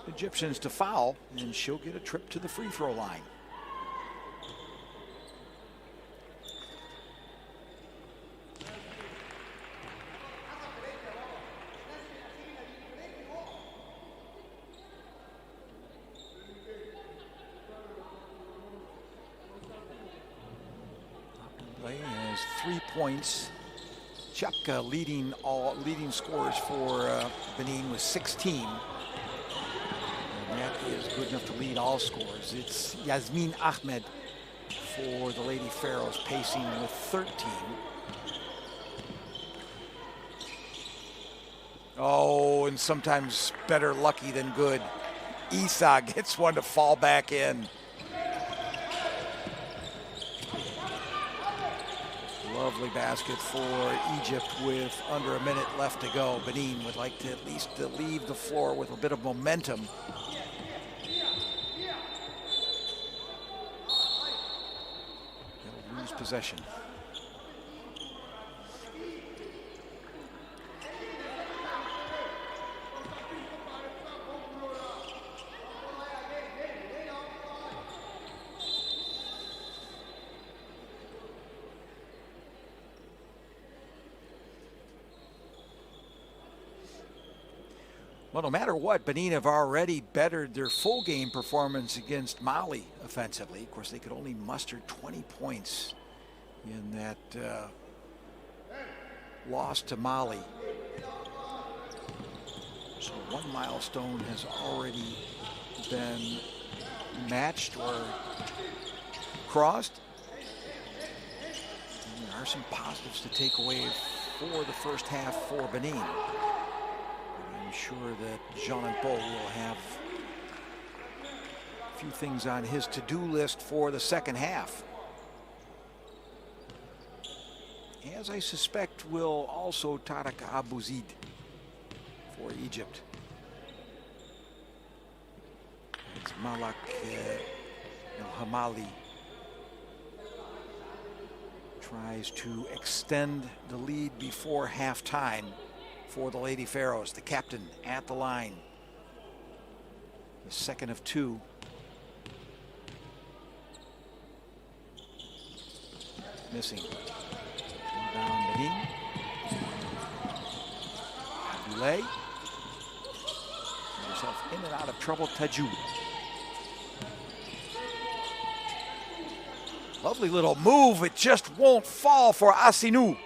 Egyptians to foul, and she'll get a trip to the free throw line. Has 3 points. Chapka leading scorers for Benin with 16. And that is good enough to lead all scorers. It's Yasmin Ahmed for the Lady Pharaohs, pacing with 13. Oh, and sometimes better lucky than good. Isa gets one to fall back in. Lovely basket for Egypt with under a minute left to go. Benin would like to at least leave the floor with a bit of momentum. They'll lose possession. Well, no matter what, Benin have already bettered their full game performance against Mali offensively. Of course, they could only muster 20 points in that loss to Mali. So one milestone has already been matched or crossed. And there are some positives to take away for the first half for Benin. Sure that Jean Paul will have a few things on his to-do list for the second half. As I suspect will also Tarek Abouzid for Egypt. It's Malak El Hamali tries to extend the lead before halftime for the Lady Pharaohs. The captain at the line. The second of two. Missing. Rebound Benin. Abdoulaye. Himself in and out of trouble. Tadjou. Lovely little move. It just won't fall for Asinou.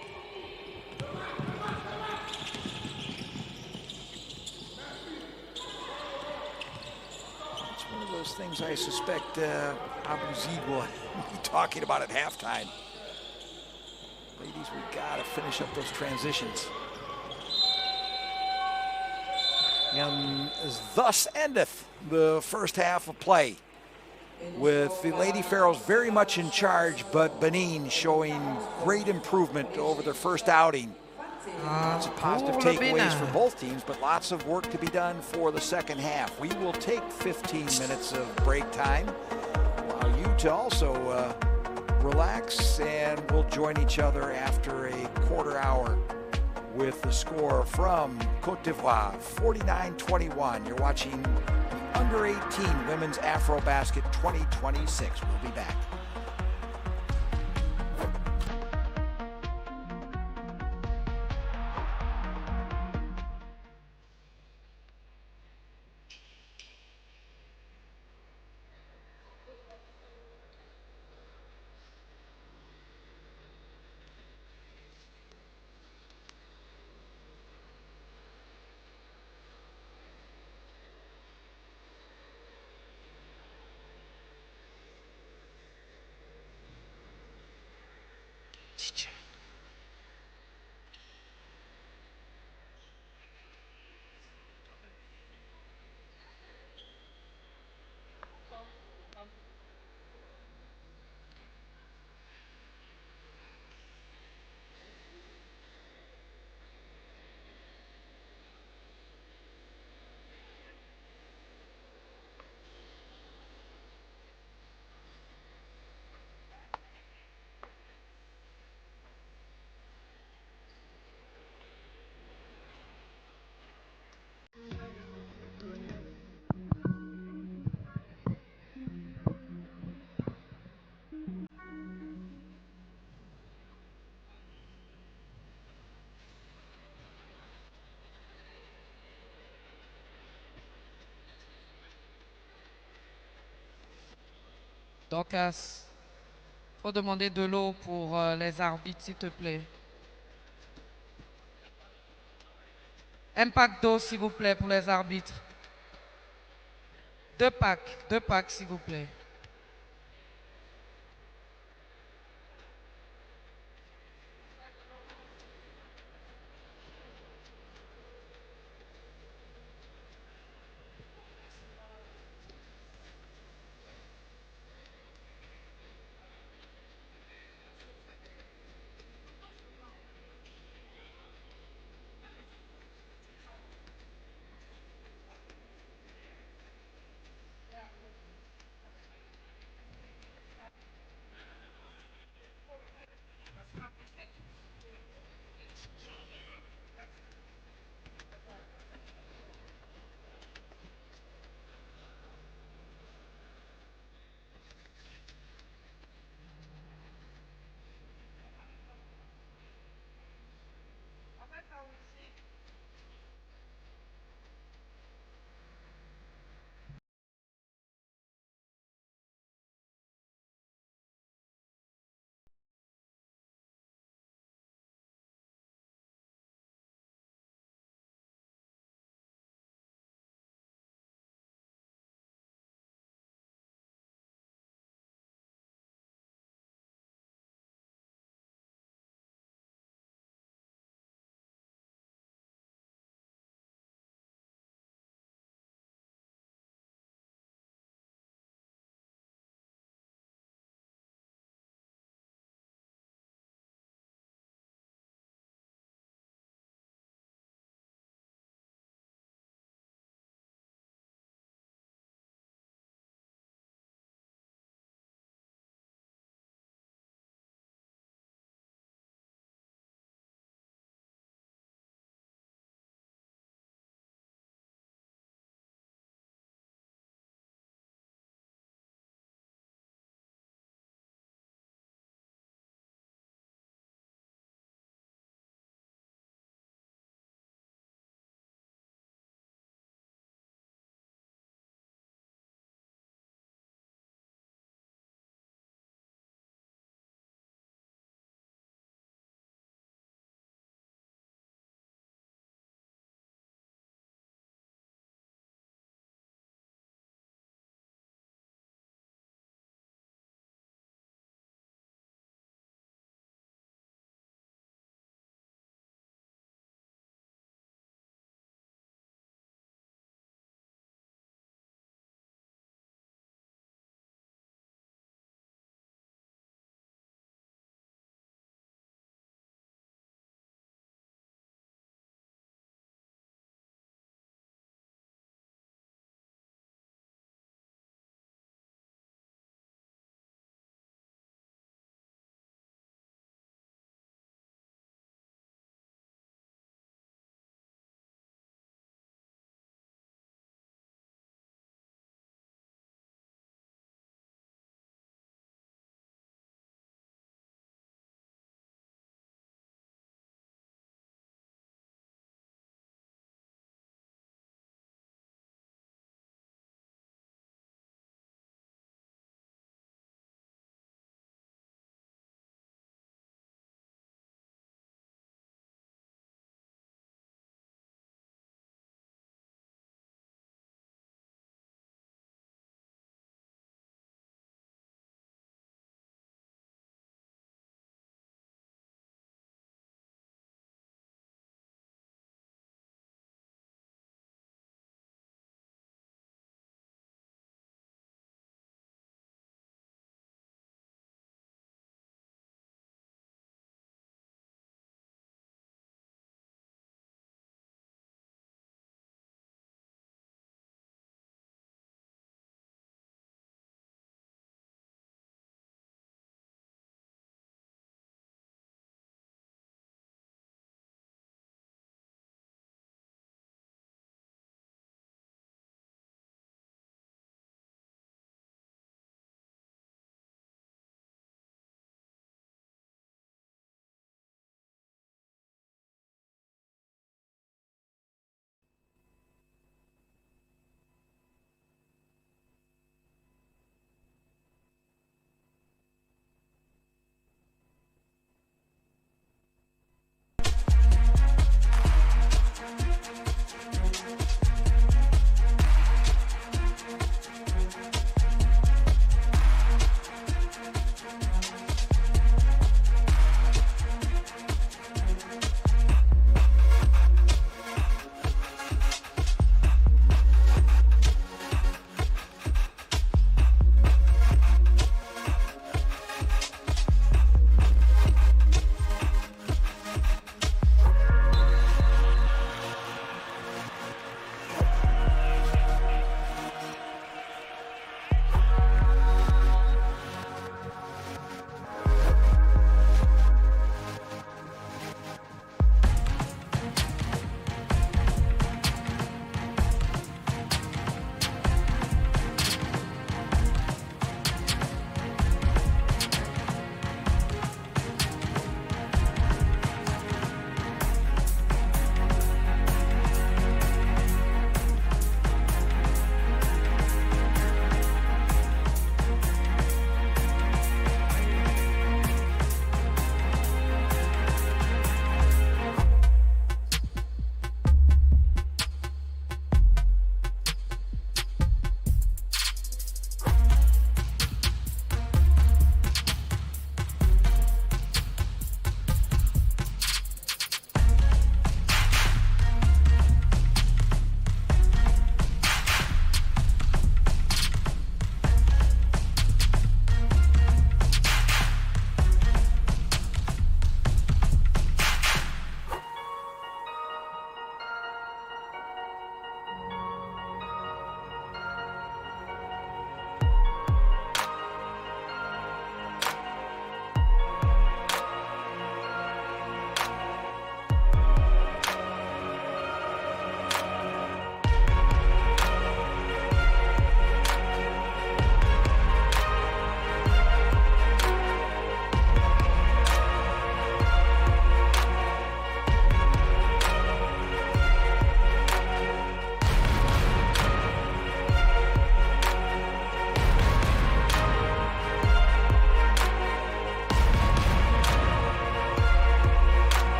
Things I suspect Abouzid will be talking about at halftime. Ladies, we gotta finish up those transitions. And thus endeth the first half of play, with the Lady Pharaohs very much in charge, but Benin showing great improvement over their first outing. Lots of positive takeaways for both teams, but lots of work to be done for the second half. We will take 15 minutes of break time. Allow you to also relax, and we'll join each other after a quarter hour with the score from Côte d'Ivoire, 49-21. You're watching the Under 18 Women's AfroBasket 2026. We'll be back. Donc, faut demander de l'eau pour les arbitres, s'il te plaît. Un pack d'eau, s'il vous plaît, pour les arbitres. Deux packs, s'il vous plaît.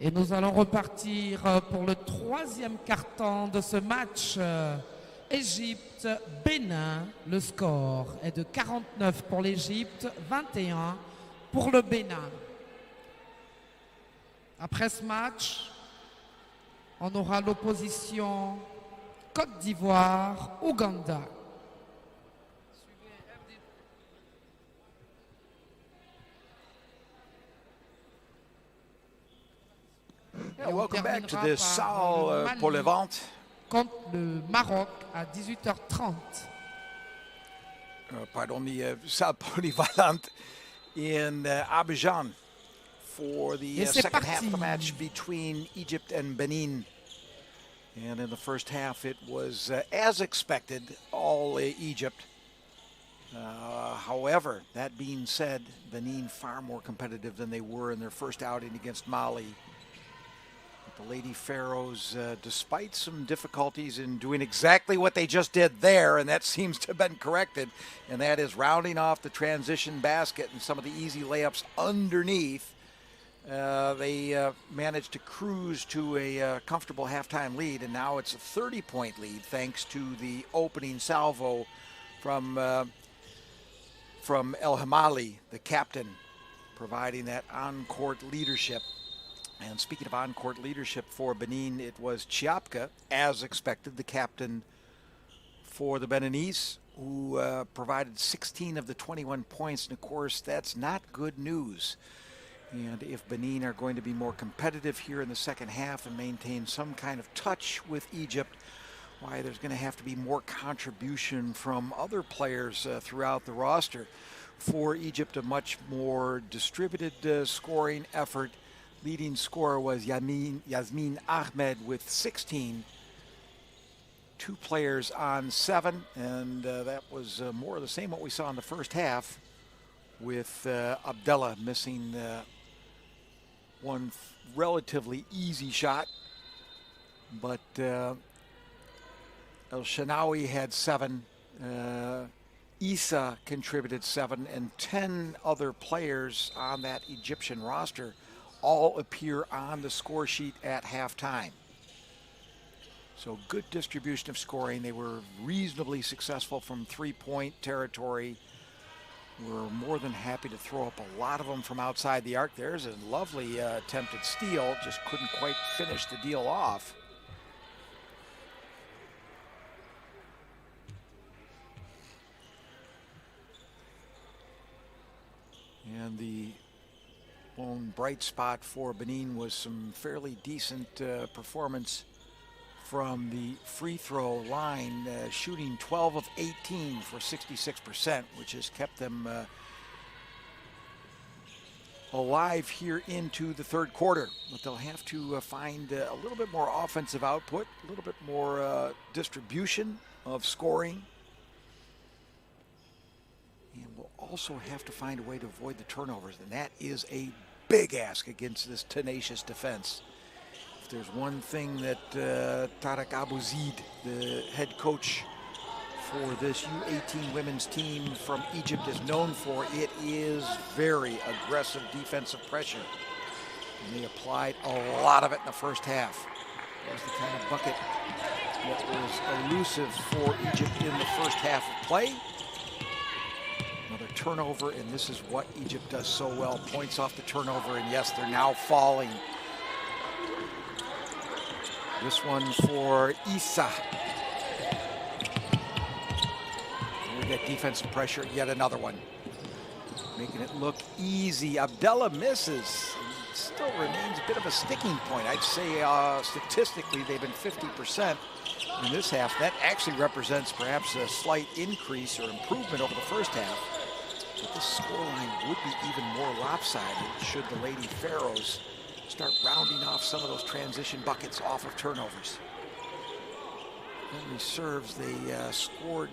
Et nous allons repartir pour le troisième quart-temps de ce match. Égypte-Bénin, le score est de 49 pour l'Égypte, 21 pour le Bénin. Après ce match, on aura l'opposition Côte d'Ivoire-Ouganda. Yeah, welcome back to the salle pour le ventre. Contre le Maroc à 18h30. Pardon, the salle polyvalente in Abidjan for the second half of the match between Egypt and Benin. And in the first half, it was, as expected, all Egypt. However, that being said, Benin far more competitive than they were in their first outing against Mali. The Lady Pharaohs, despite some difficulties in doing exactly what they just did there, and that seems to have been corrected, and that is rounding off the transition basket and some of the easy layups underneath, they managed to cruise to a comfortable halftime lead, and now it's a 30-point lead thanks to the opening salvo from El Hamali, the captain, providing that on-court leadership. And speaking of on-court leadership for Benin, it was Chiapka, as expected, the captain for the Beninese, who provided 16 of the 21 points. And, of course, that's not good news. And if Benin are going to be more competitive here in the second half and maintain some kind of touch with Egypt, why, there's going to have to be more contribution from other players throughout the roster. For Egypt, a much more distributed scoring effort. Leading scorer was Yasmin Ahmed with 16. Two players on 7, and that was more of the same what we saw in the first half, with Abdallah missing one relatively easy shot. But El Shanawi had 7. Issa contributed 7, and 10 other players on that Egyptian roster all appear on the score sheet at halftime. So good distribution of scoring. They were reasonably successful from three-point territory. We're more than happy to throw up a lot of them from outside the arc. There's a lovely attempted steal, just couldn't quite finish the deal off. And the lone bright spot for Benin was some fairly decent performance from the free throw line, shooting 12 of 18 for 66%, which has kept them alive here into the third quarter. But they'll have to find a little bit more offensive output, a little bit more distribution of scoring. And we'll also have to find a way to avoid the turnovers, and that is a big ask against this tenacious defense. If there's one thing that Tarek Abouzeid, the head coach for this U18 women's team from Egypt, is known for, it is very aggressive defensive pressure. And they applied a lot of it in the first half. That was the kind of bucket that was elusive for Egypt in the first half of play. Another turnover, and this is what Egypt does so well. Points off the turnover, and yes, they're now falling. This one for Issa. We get defensive pressure, yet another one. Making it look easy. Abdallah misses. Still remains a bit of a sticking point. I'd say statistically they've been 50% in this half. That actually represents perhaps a slight increase or improvement over the first half. But this scoreline would be even more lopsided should the Lady Pharaohs start rounding off some of those transition buckets off of turnovers. Henry serves, they scored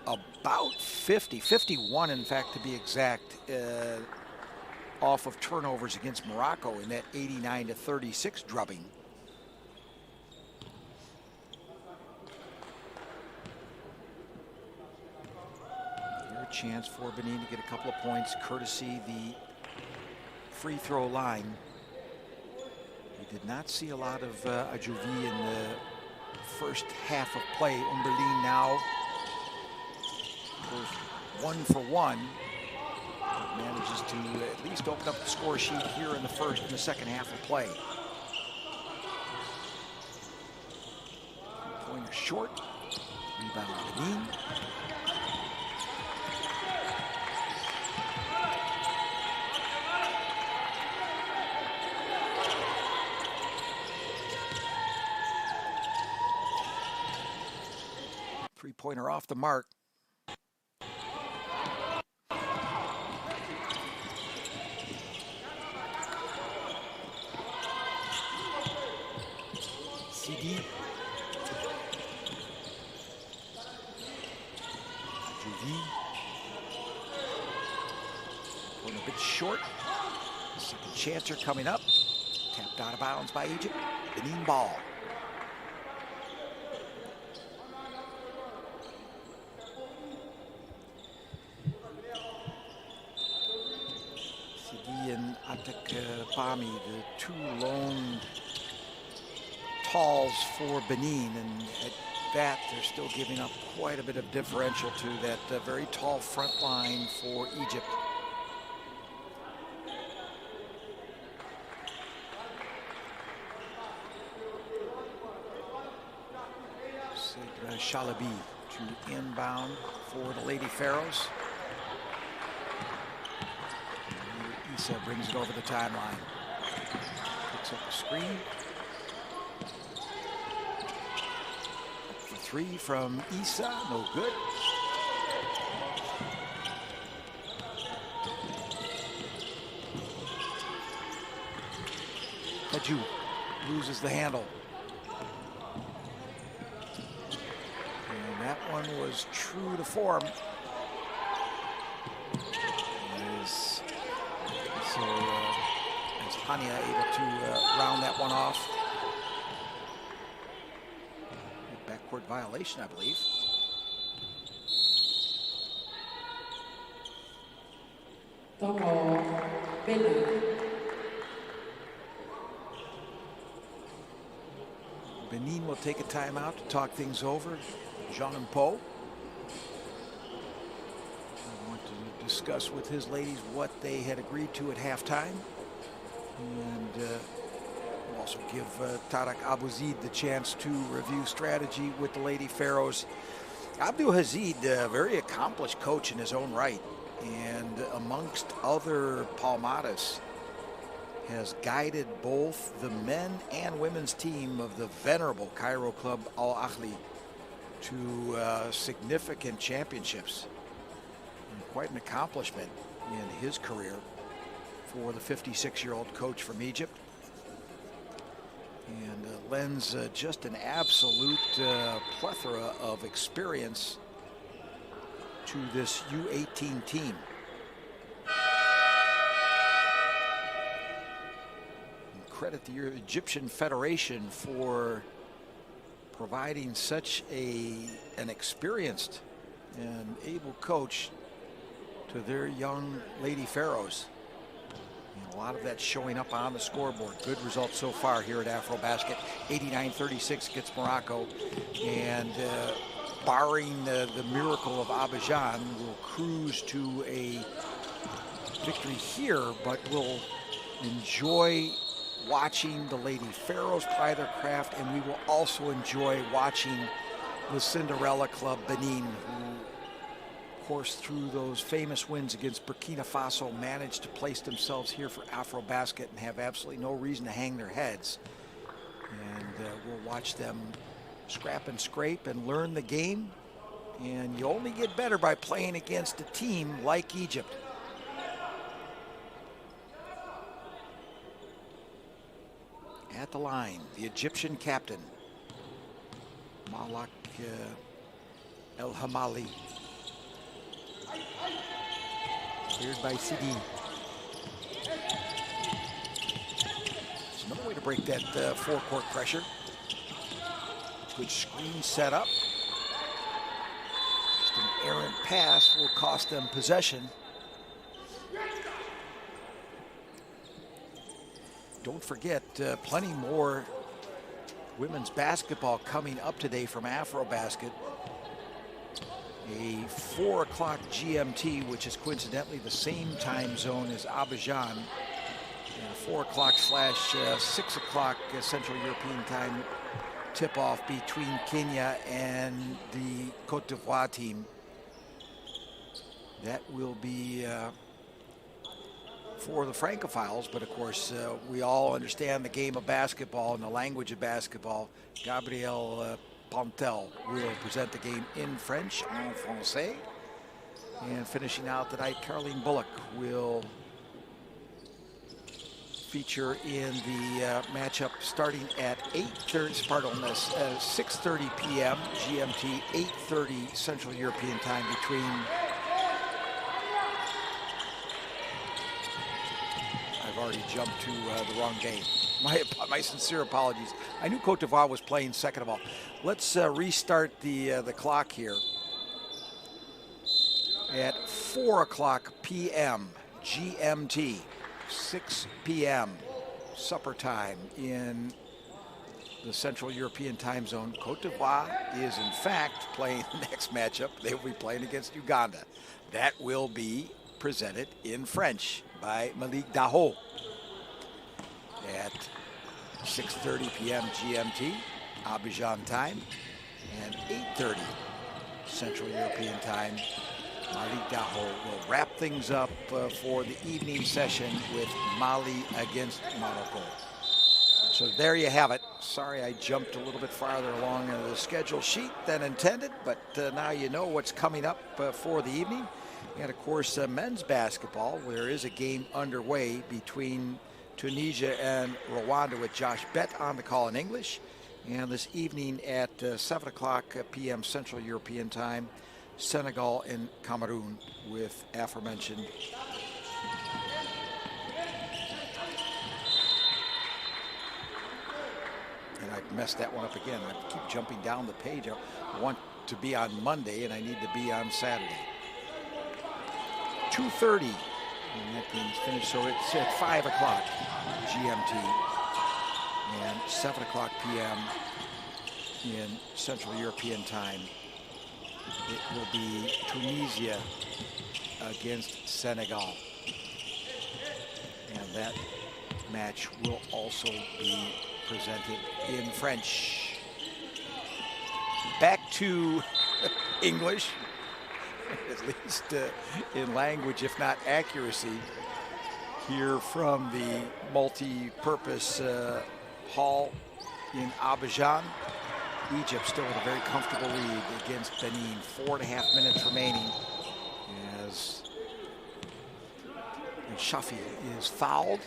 about 51 in fact to be exact, off of turnovers against Morocco in that 89-36 drubbing. Chance for Benin to get a couple of points courtesy the free throw line. We did not see a lot of Ajuvi in the first half of play. Umberlin now goes 1 for 1. Manages to at least open up the score sheet here in the second half of play. Pointer short. Rebound Benin. Three-pointer off the mark. CD. Juvi. Going a bit short. Second chancer coming up. Tapped out of bounds by Egypt. Benin ball. CD and Atek Pami, the two lone talls for Benin, and at that they're still giving up quite a bit of differential to that very tall front line for Egypt. Sidra Shalabi to inbound for the Lady Pharaohs. Issa brings it over the timeline. Picks up the screen. Three from Issa, no good. Kaju loses the handle. And that one was true to form. As Hania able to round that one off. Backcourt violation, I believe. Benin will take a timeout to talk things over. Jean and Poe. I want to discuss with his ladies what they had agreed to at halftime. And we'll also give Tarek Abouzeid the chance to review strategy with the Lady Pharaohs. Abdul Hazid, a very accomplished coach in his own right, and amongst other palmadas, has guided both the men and women's team of the venerable Cairo club Al Ahly to significant championships. And quite an accomplishment in his career for the 56-year-old coach from Egypt. And lends just an absolute plethora of experience to this U18 team. And credit the Egyptian Federation for providing such an experienced and able coach to their young Lady Pharaohs. And a lot of that showing up on the scoreboard. Good results so far here at AfroBasket. 89-36 against Morocco. And barring the miracle of Abidjan, we'll cruise to a victory here, but we'll enjoy watching the Lady Pharaohs ply their craft, and we will also enjoy watching the Cinderella club Benin, who, of course, through those famous wins against Burkina Faso, managed to place themselves here for AfroBasket and have absolutely no reason to hang their heads. And we'll watch them scrap and scrape and learn the game. And you only get better by playing against a team like Egypt. At the line, the Egyptian captain, Malak El Hamali. Cleared by Sidi. It's another way to break that four-court pressure. Good screen set up. Just an errant pass will cost them possession. don't forget, plenty more women's basketball coming up today from AfroBasket. A 4 o'clock GMT, which is coincidentally the same time zone as Abidjan. And 4 o'clock / 6 o'clock Central European time tip-off between Kenya and the Cote d'Ivoire team. That will be for the Francophiles, but of course we all understand the game of basketball and the language of basketball. Gabriel Pontel will present the game in French, en français. And finishing out tonight, Caroline Bullock will feature in the matchup starting at 6:30 p.m. GMT, 8:30 Central European time between. I've already jumped to the wrong game. My sincere apologies. I knew Cote d'Ivoire was playing second of all. Let's restart the clock here. At 4 o'clock p.m. GMT, 6 p.m. supper time in the Central European time zone. Cote d'Ivoire is in fact playing the next matchup. They will be playing against Uganda. That will be presented in French by Malik Daho at 6:30 p.m. GMT, Abidjan time, and 8:30 Central European time. Malik Daho will wrap things up for the evening session with Mali against Morocco. So there you have it. Sorry I jumped a little bit farther along in the schedule sheet than intended, but now you know what's coming up for the evening. And of course, men's basketball, there is a game underway between Tunisia and Rwanda with Josh Bett on the call in English. And this evening at 7 o'clock p.m. Central European time, Senegal and Cameroon with aforementioned and I messed that one up again. I keep jumping down the page. I want to be on Monday and I need to be on Saturday. 2:30 and that game's finished, so it's at 5 o'clock GMT and 7 o'clock p.m. in Central European time. It will be Tunisia against Senegal. And that match will also be presented in French. Back to English, at least in language, if not accuracy, here from the multi-purpose hall in Abidjan. Egypt still with a very comfortable lead against Benin. 4.5 minutes remaining as Shafi is fouled.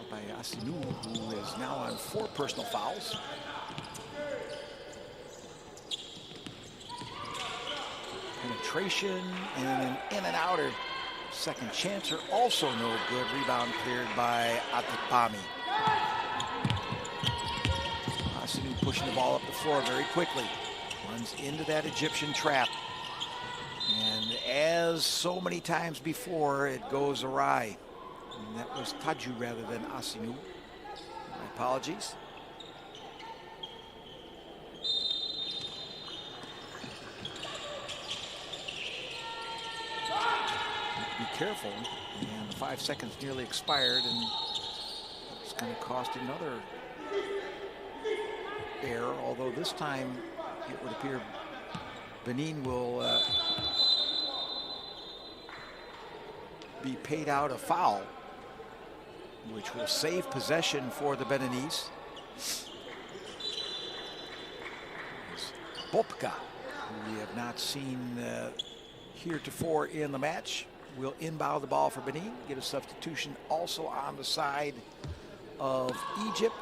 By Asinou, who is now on 4 personal fouls. Penetration and an in and outer. Second chancer also no good. Rebound cleared by Atipami. Asinou pushing the ball up the floor very quickly. Runs into that Egyptian trap. And as so many times before, it goes awry. And that was Tadju rather than Asinou. My apologies. Be careful, and the 5 seconds nearly expired, and it's going to cost another error, although this time it would appear Benin will be paid out a foul, which will save possession for the Beninese. Bopka, who we have not seen heretofore in the match, will inbound the ball for Benin. Get a substitution also on the side of Egypt.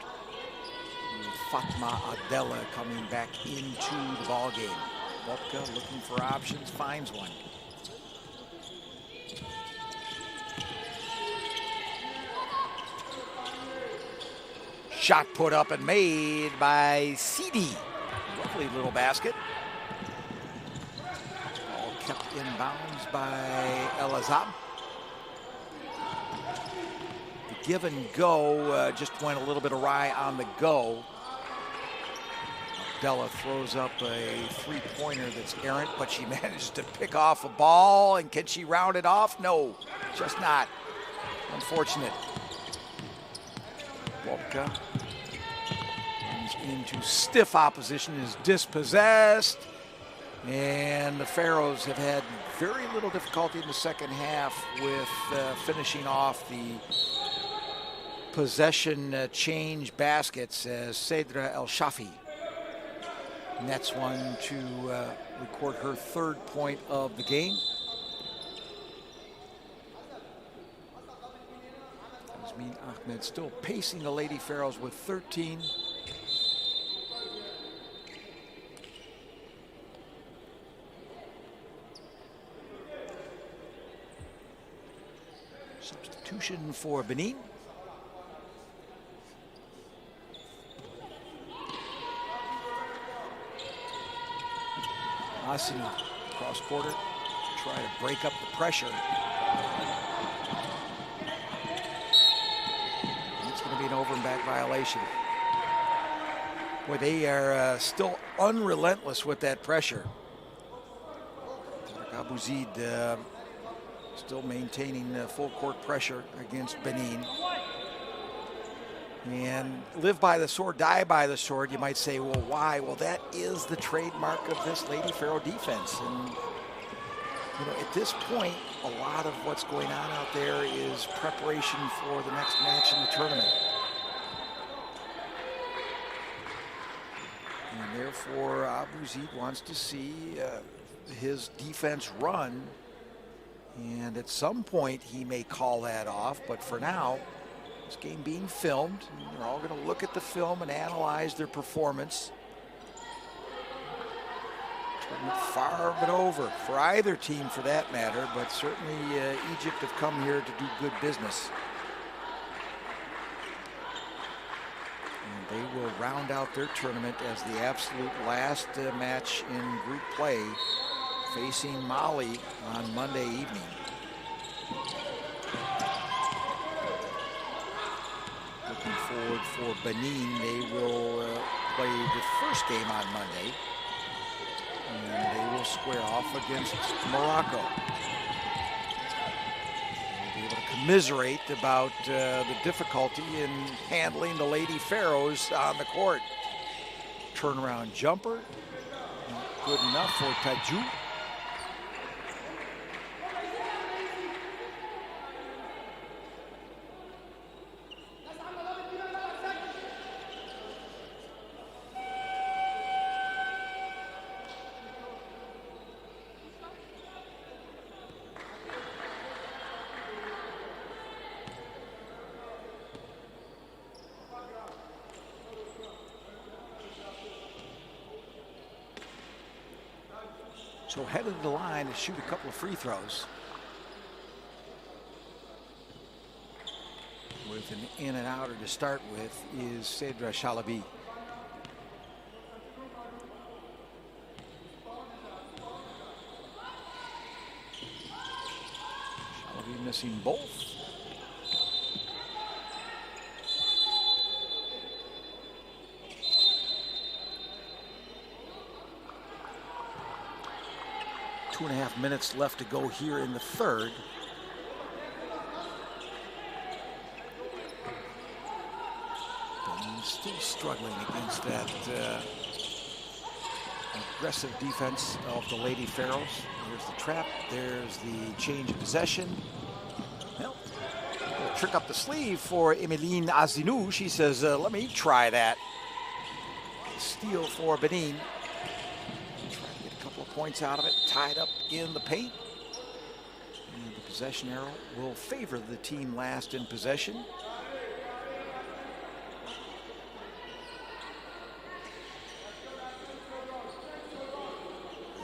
Fatma Adela coming back into the ball game. Bopka looking for options, finds one. shot put up and made by Sidi. Lovely little basket. All kept in bounds by El Azab. The give and go just went a little bit awry on the go. Della throws up a three-pointer that's errant, but she managed to pick off a ball, and can she round it off? No, just not. Unfortunate. Bobka comes into stiff opposition, is dispossessed, and the Pharaohs have had very little difficulty in the second half with finishing off the possession change baskets as Cedra El Shafi nets one to record her third point of the game. Azmin Ahmed still pacing the Lady Pharaohs with 13. Substitution for Benin. Asini cross quarter, try to break up the pressure. It's going to be an over and back violation. Boy, they are still unrelentless with that pressure. Abu Zaid still maintaining full court pressure against Benin. And live by the sword, die by the sword. You might say, well, why? Well, that is the trademark of this Lady Pharaoh defense. And, you know, at this point, a lot of what's going on out there is preparation for the next match in the tournament. And therefore, Abu Zaid wants to see his defense run. And at some point, he may call that off. But for now, this game being filmed, they're all going to look at the film and analyze their performance. Tournament far but over for either team for that matter, but certainly Egypt have come here to do good business. And they will round out their tournament as the absolute last match in group play, facing Mali on Monday evening. Looking forward for Benin, they will play the first game on Monday, and they will square off against Morocco. They'll be able to commiserate about the difficulty in handling the Lady Pharaohs on the court. Turnaround jumper, not good enough for Tadjou. So headed to the line to shoot a couple of free throws. With an in and outer to start with is Cedra Chalabi. Chalabi missing both. Two and a half minutes left to go here in the third. Benin still struggling against that aggressive defense of the Lady Pharaohs. There's the trap, there's the change of possession. Well, a trick up the sleeve for Emeline Azinou. She says, let me try that. Steal for Benin. Points out of it, tied up in the paint. And the possession arrow will favor the team last in possession.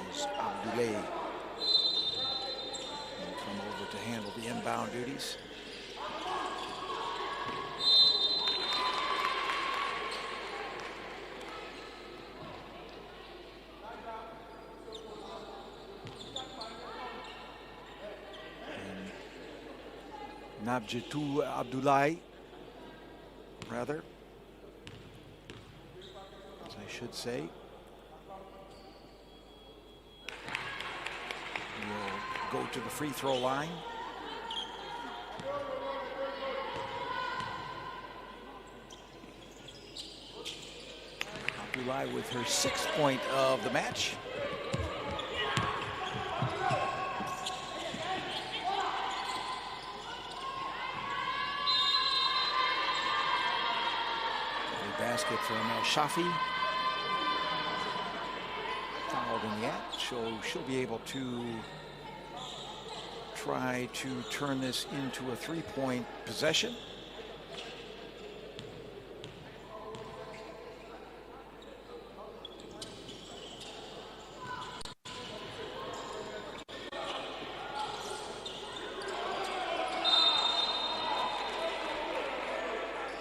There's Abdoulaye. Will come over to handle the inbound duties. Nabjetu Abdullahi, rather, as I should say. Will go to the free throw line. Abdullahi with her 6th point of the match. Basket from Shafi. Fouled in the act, so she'll be able to try to turn this into a 3-point possession.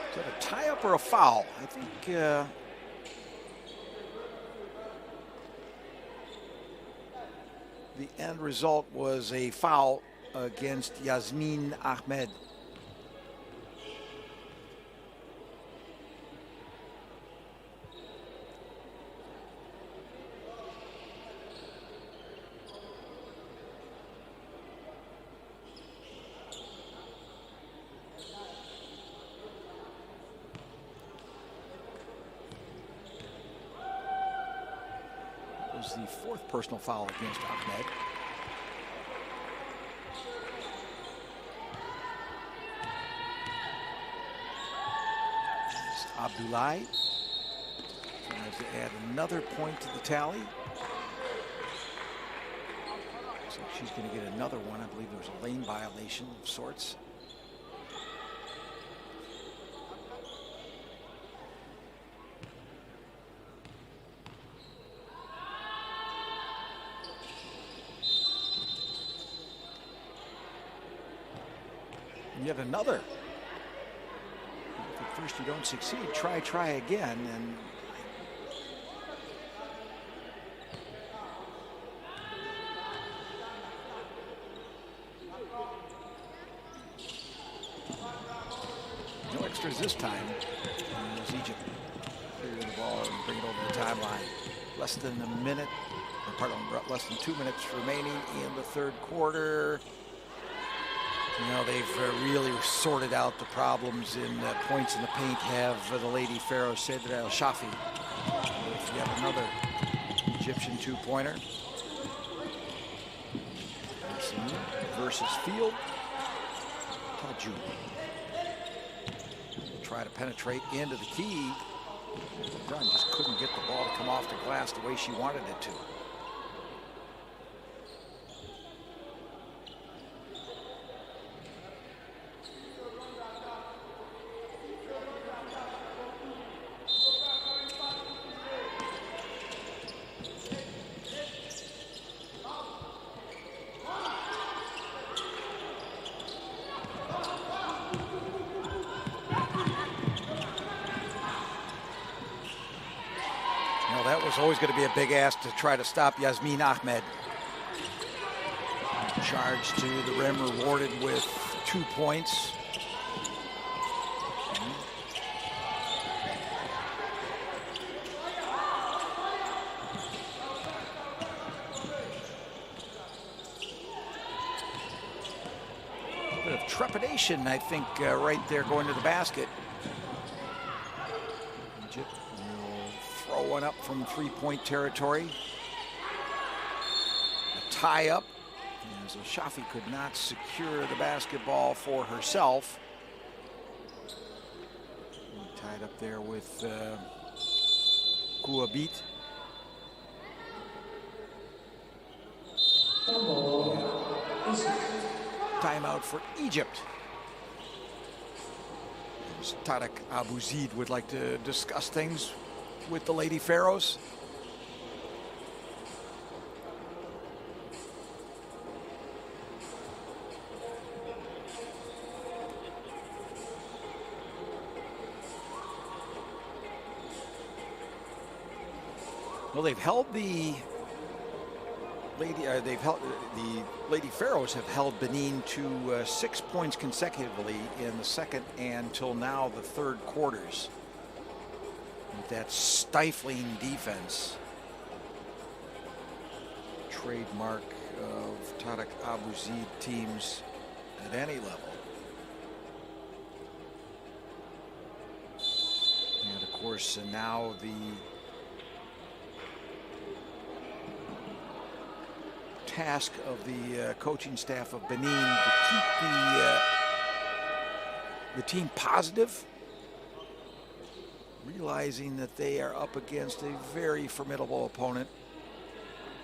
Is that a tie-up or a foul? I think the end result was a foul against Yasmin Ahmed. Was the 4th personal foul against Ahmed. Abdullahi tries to add another point to the tally. So she's going to get another one. I believe there was a lane violation of sorts. Yet another. If at first you don't succeed, try again. And no extras this time. As Egypt clear the ball and bring it over the timeline. Less than a minute, or pardon, less than 2 minutes remaining in the 3rd quarter. You know, they've really sorted out the problems in points in the paint, have the Lady Pharaoh Sedra El Shafi with yet another Egyptian 2-pointer. Versus Field. Taju will try to penetrate into the key. Dunn just couldn't get the ball to come off the glass the way she wanted it to. That was always going to be a big ask to try to stop Yasmin Ahmed. Charge to the rim, rewarded with 2 points. A bit of trepidation, I think, right there going to the basket. Egypt will throw one up from 3-point territory. A tie-up, as Shafi could not secure the basketball for herself. Tied up there with Kouabit. Timeout for Egypt. Tarek Abu Zaid would like to discuss things with the Lady Pharaohs. Well, they've held the the Lady Pharaohs have held Benin to 6 points consecutively in the second and till now the third quarters. With that stifling defense, trademark of Tariq Abu Zaid teams at any level. And of course, now the task of the coaching staff of Benin to keep the team positive, realizing that they are up against a very formidable opponent,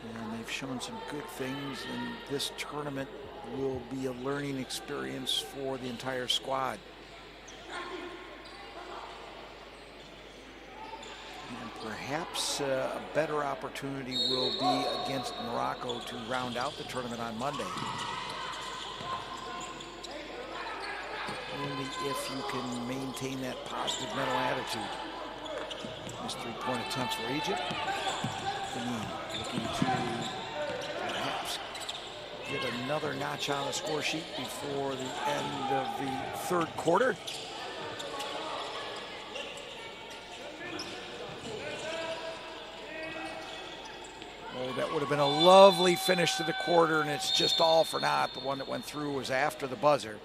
and they've shown some good things, and this tournament will be a learning experience for the entire squad. And perhaps a better opportunity will be against Morocco to round out the tournament on Monday. Only if you can maintain that positive mental attitude. Missed 3-point attempts for Egypt. Benin looking to perhaps get another notch on the score sheet before the end of the third quarter. Oh, that would have been a lovely finish to the quarter, and it's just all for naught. The one that went through was after the buzzer.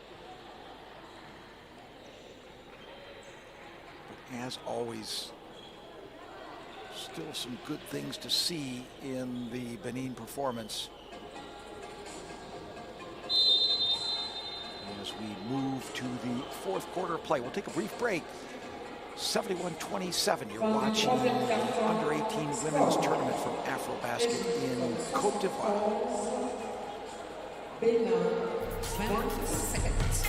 But as always, still some good things to see in the Benin performance. As we move to the fourth quarter of play, we'll take a brief break. 71-27, you're watching the Under-18 Women's Tournament from AfroBasket in Côte d'Ivoire. Benin, 20 seconds.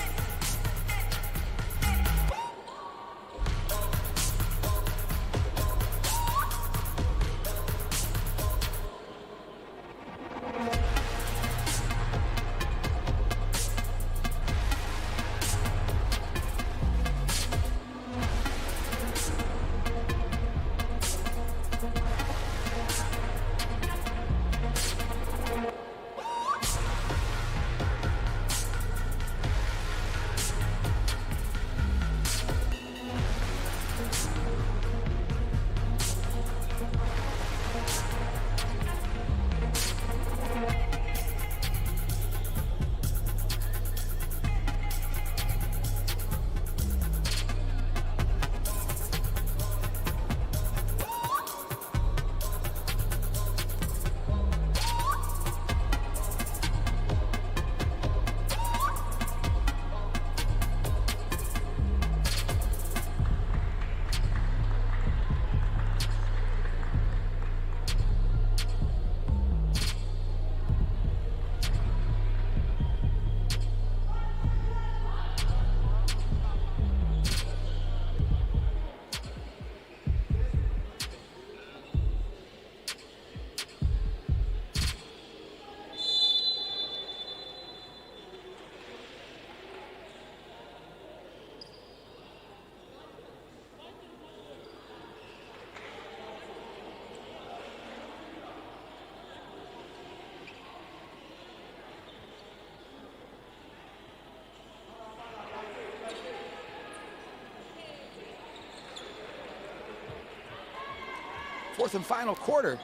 Fourth and final quarter,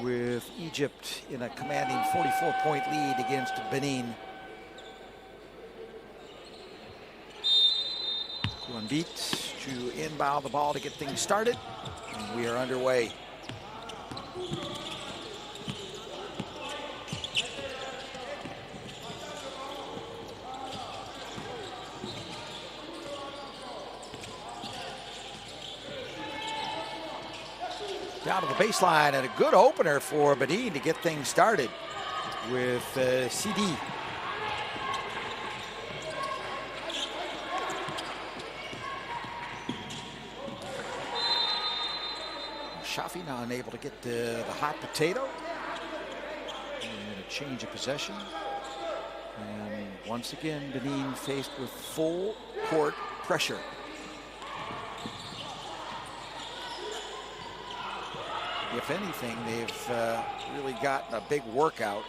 with Egypt in a commanding 44-point lead against Benin. Kouambit to inbound the ball to get things started, and we are underway. Down to the baseline, and a good opener for Benin to get things started with Sidi. Shafi now unable to get the hot potato. And a change of possession. And once again, Benin faced with full court pressure. if anything, they've really gotten a big workout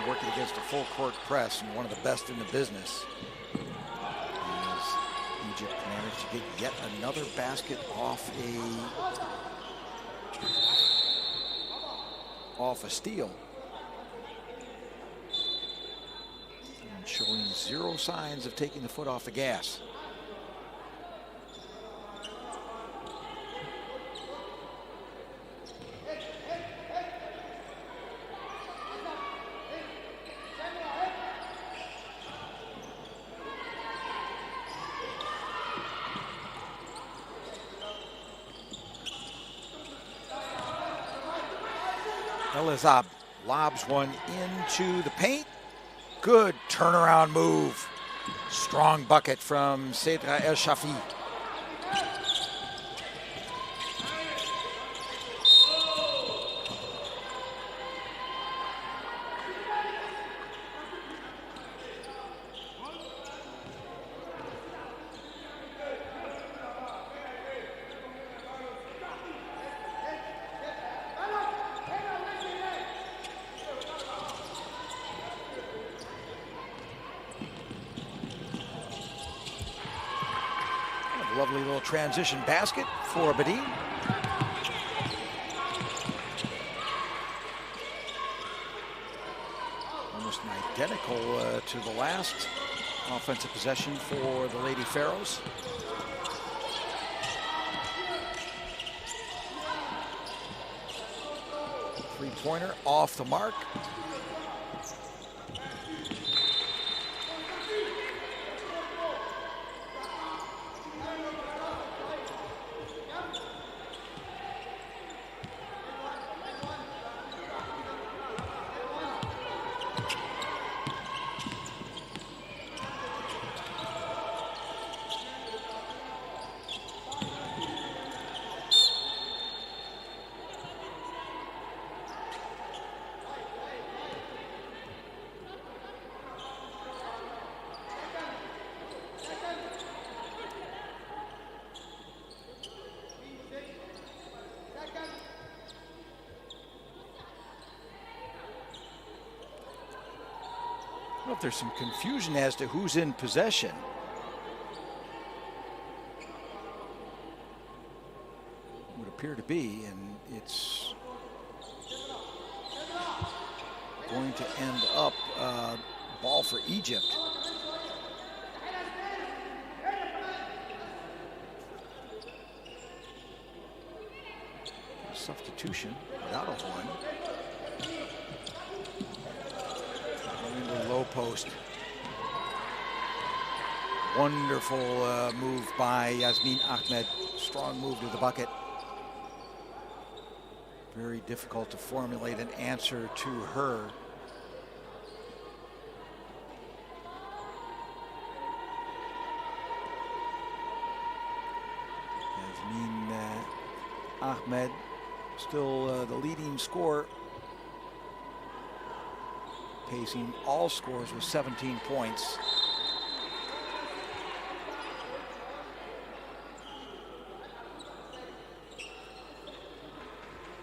working against a full court press and one of the best in the business. As Egypt managed to get yet another basket off a steal. And showing zero signs of taking the foot off the gas. Elizab lobs one into the paint. Good turnaround move. Strong bucket from Cedra El Shafi. Lovely little transition basket for Benin. Almost identical to the last offensive possession for the Lady Pharaohs. Three-pointer off the mark. I don't know if there's some confusion as to who's in possession. Would appear to be, and it's going to end up ball for Egypt. Substitution without a horn. Into low post. Wonderful move by Yasmin Ahmed. Strong move to the bucket. Very difficult to formulate an answer to her. Yasmin Ahmed, still the leading scorer, pacing all scores with 17 points.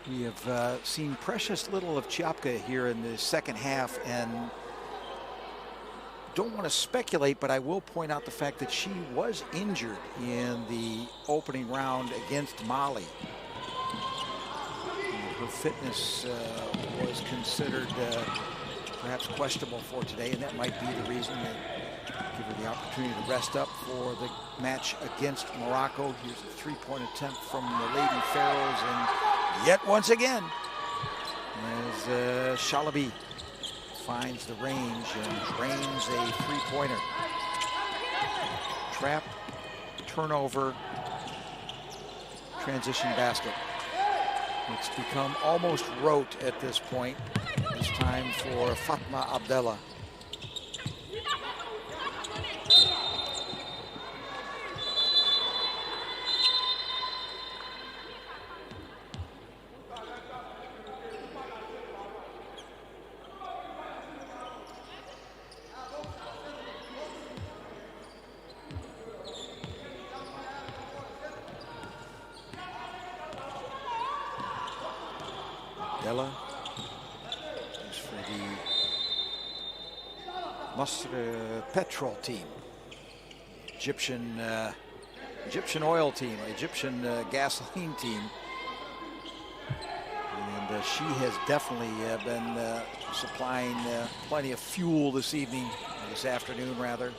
We have seen precious little of Chiapka here in the second half, and don't want to speculate, but I will point out the fact that she was injured in the opening round against Mali. Her fitness was considered perhaps questionable for today, and that might be the reason that give her the opportunity to rest up for the match against Morocco. Here's a three-point attempt from the Lady Pharaohs, and yet once again, as Shalabi finds the range and drains a three-pointer. Trap, turnover, transition basket. It's become almost rote at this point. This time for Fatma Abdallah. Della is for the Masr Petrol team. Egyptian oil team, Egyptian gasoline team. And she has definitely been supplying plenty of fuel this evening, this afternoon rather.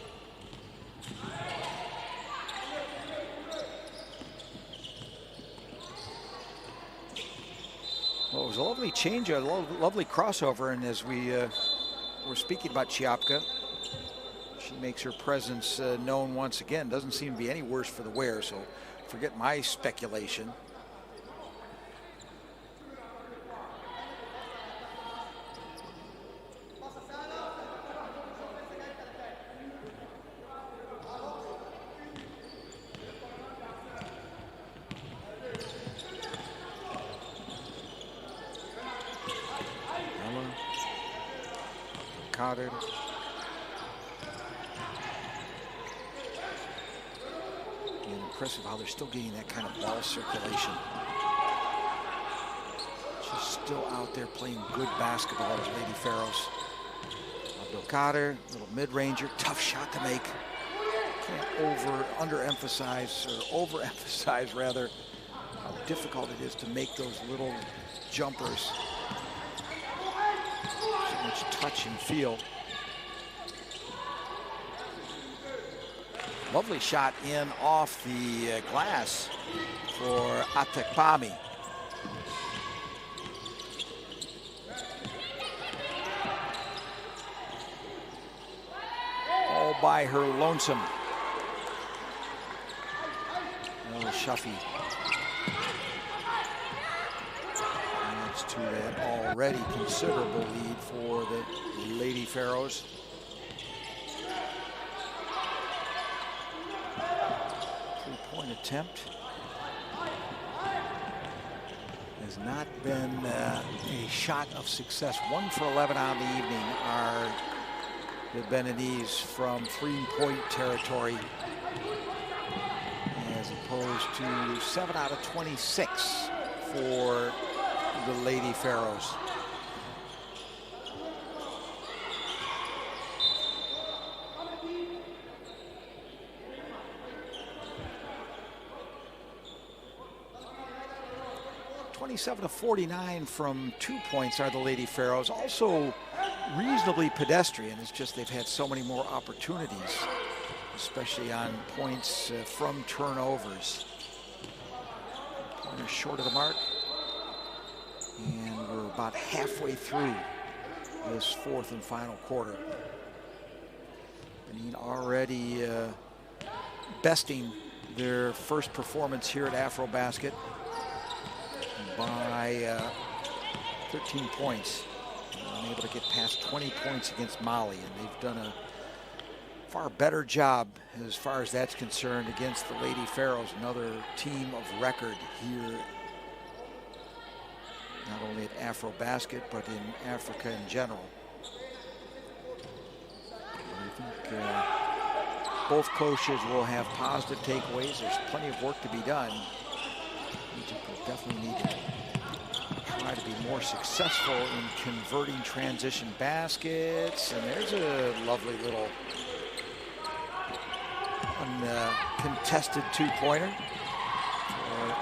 Well, it was a lovely change, a lovely crossover, and as we were speaking about Chiapka, she makes her presence known once again. Doesn't seem to be any worse for the wear, so forget my speculation. Carter. And impressive how they're still getting that kind of ball circulation. She's still out there playing good basketball as Lady Pharaohs. Abdelkader, little mid-ranger, tough shot to make. Can't overemphasize rather how difficult it is to make those little jumpers. So much touch and feel. Lovely shot in off the glass for Atekpami. All by her lonesome. Little Shuffy. Adds to that already considerable lead for the Lady Pharaohs. Three-point attempt has not been a shot of success. 1 for 11 on the evening are the Beninese from three-point territory, as opposed to 7 out of 26 for the Lady Pharaohs. (27 to 49) from 2 points are the Lady Pharaohs. Also reasonably pedestrian. It's just they've had so many more opportunities, especially on points from turnovers. Pointer short of the mark. And we're about halfway through this fourth and final quarter. Benin already besting their first performance here at AfroBasket by 13 points. Unable to get past 20 points against Mali, and they've done a far better job as far as that's concerned against the Lady Pharaohs, another team of record here, not only at AfroBasket, but in Africa in general. I think both coaches will have positive takeaways. There's plenty of work to be done. Egypt will definitely need to try to be more successful in converting transition baskets. And there's a lovely little uncontested two-pointer for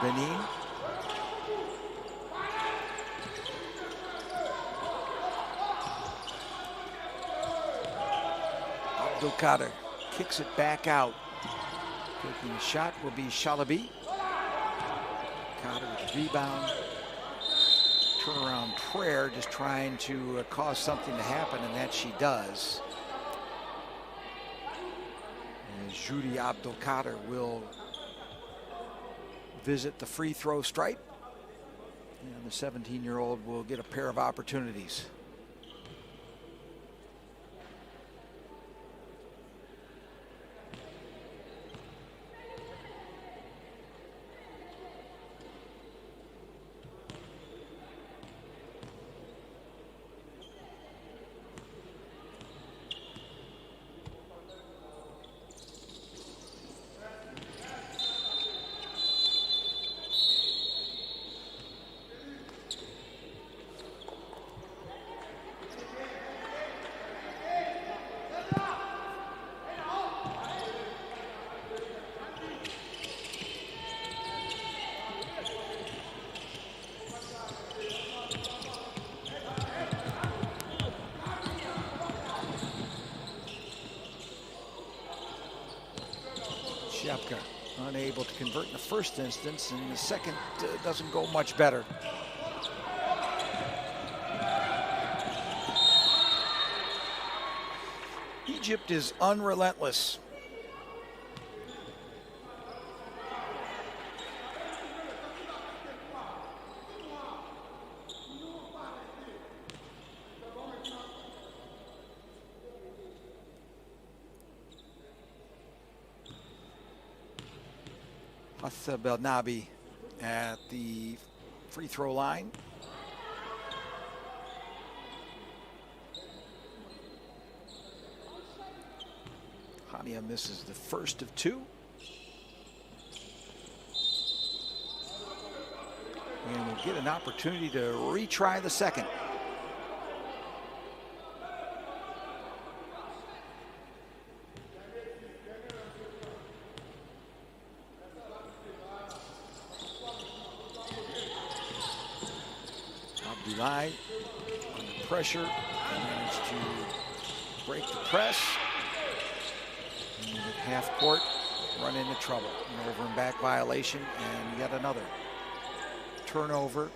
Benin. Abdelkader kicks it back out. Taking the shot will be Shalabi. Kader with the rebound. Turnaround prayer, just trying to cause something to happen, and that she does. And Judy Abdelkader will visit the free throw stripe, and the 17-year-old will get a pair of opportunities. unable to convert in the first instance, and the second doesn't go much better. Egypt is unrelentless. Belnabi at the free throw line. Hania misses the first of two. And will get an opportunity to retry the second. Abdullahi under pressure, managed to break the press. And at half court, run into trouble. An over and back violation, and yet another turnover.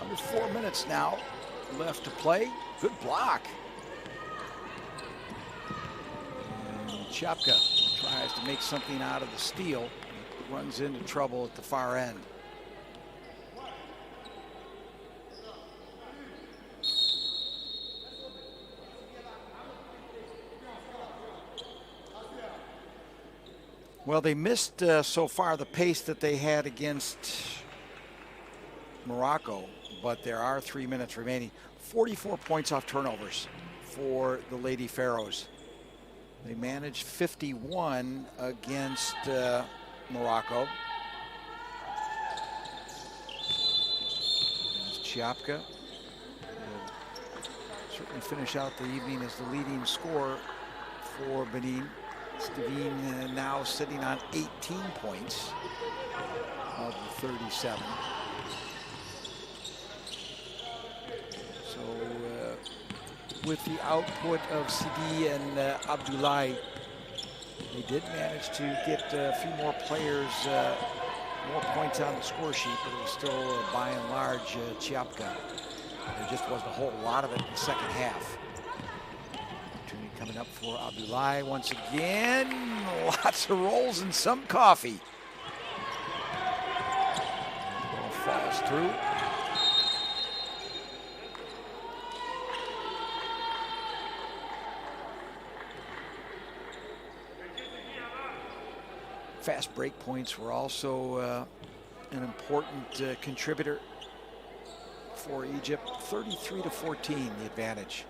Under 4 minutes now left to play. Good block. And Chapka tries to make something out of the steal. Runs into trouble at the far end. Well, they missed so far the pace that they had against Morocco, but there are 3 minutes remaining. 44 points off turnovers for the Lady Pharaohs. They managed 51 against Morocco. There's Chiapka. Certainly finish out the evening as the leading scorer for Benin. Stevine now sitting on 18 points of the 37. So with the output of Sidi and Abdullahi, they did manage to get a few more players, more points on the score sheet, but it was still by and large Chiapka. There just wasn't a whole lot of it in the second half. Coming up for Abdullahi once again. Lots of rolls and some coffee. Ball falls through. Fast break points were also an important contributor for Egypt. 33-14 the advantage.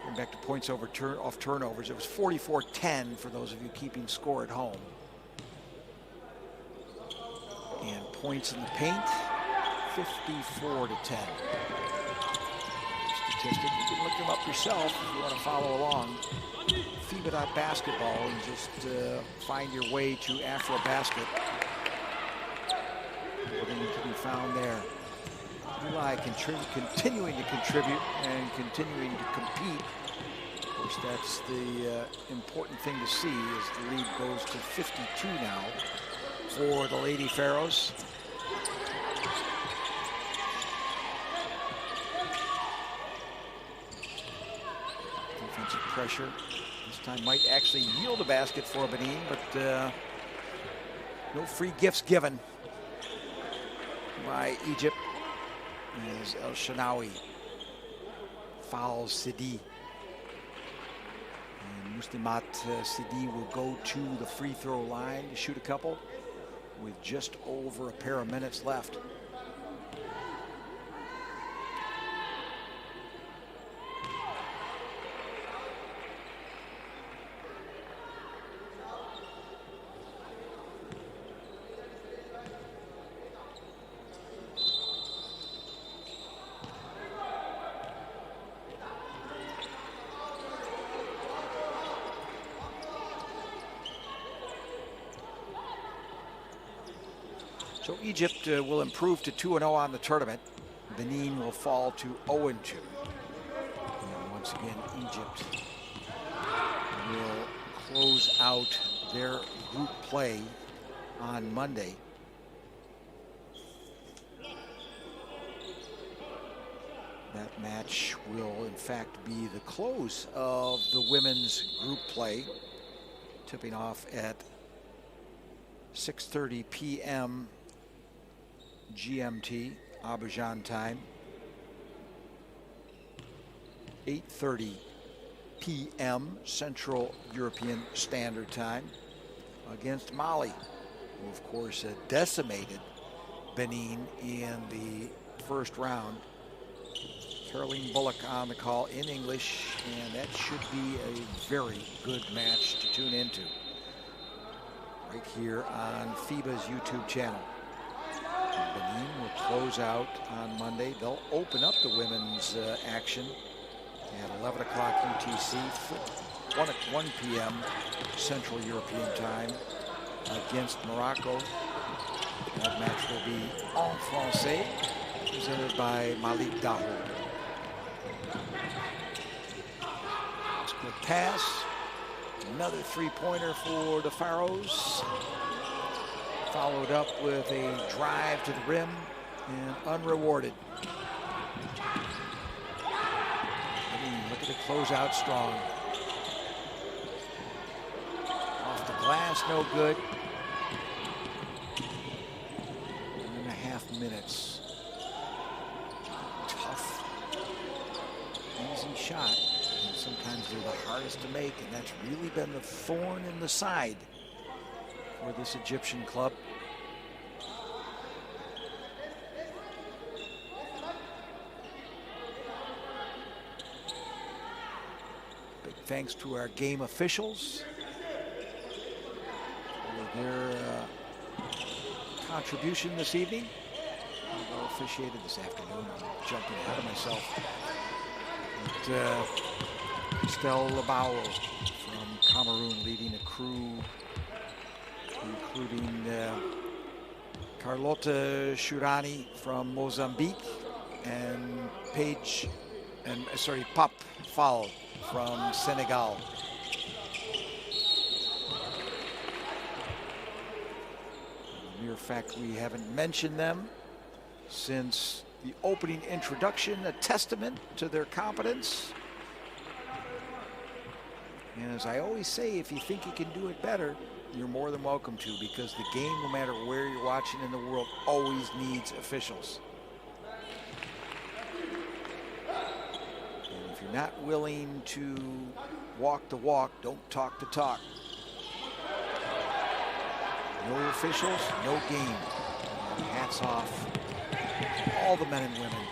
Going back to points over off turnovers, it was 44-10 for those of you keeping score at home. And points in the paint, 54-10. Statistic, you can look them up yourself if you want to follow along. FIBA.basketball and just find your way to AfroBasket. Everything can be found there. Eli continuing to contribute and continuing to compete. Of course, that's the important thing to see as the lead goes to 52 now for the Lady Pharaohs. Defensive pressure. This time might actually yield a basket for Benin, but no free gifts given by Egypt. As El Shanawi fouls Sidi. And Muslimat Sidi will go to the free throw line to shoot a couple. with just over a pair of minutes left. So Egypt will improve to 2-0 on the tournament. Benin will fall to 0-2. And once again, Egypt will close out their group play on Monday. That match will, in fact, be the close of the women's group play, tipping off at 6:30 p.m. GMT, Abidjan time. 8:30 p.m. Central European Standard Time against Mali, who of course decimated Benin in the first round. Caroline Bullock on the call in English, and that should be a very good match to tune into right here on FIBA's YouTube channel. Benin will close out on Monday. They'll open up the women's action at 11 o'clock UTC, 1 p.m. Central European time against Morocco. That match will be en français, presented by Malik Dahoud. Good pass. Another three-pointer for the Pharaohs. Followed up with a drive to the rim and unrewarded. Look at the closeout strong. Off the glass, no good. 1.5 minutes. Tough, easy shot. And sometimes they're the hardest to make, and that's really been the thorn in the side for this Egyptian club. Big thanks to our game officials for their contribution this evening. Well officiated this afternoon. I'm jumping ahead of myself. Estelle Labao from Cameroon leading a crew including Carlota Shurani from Mozambique and Pap Fall from Senegal. The mere fact we haven't mentioned them since the opening introduction, a testament to their competence. And as I always say, if you think you can do it better, you're more than welcome to, because the game, no matter where you're watching in the world, always needs officials. And if you're not willing to walk the walk, don't talk the talk. No officials, no game. And hats off to all the men and women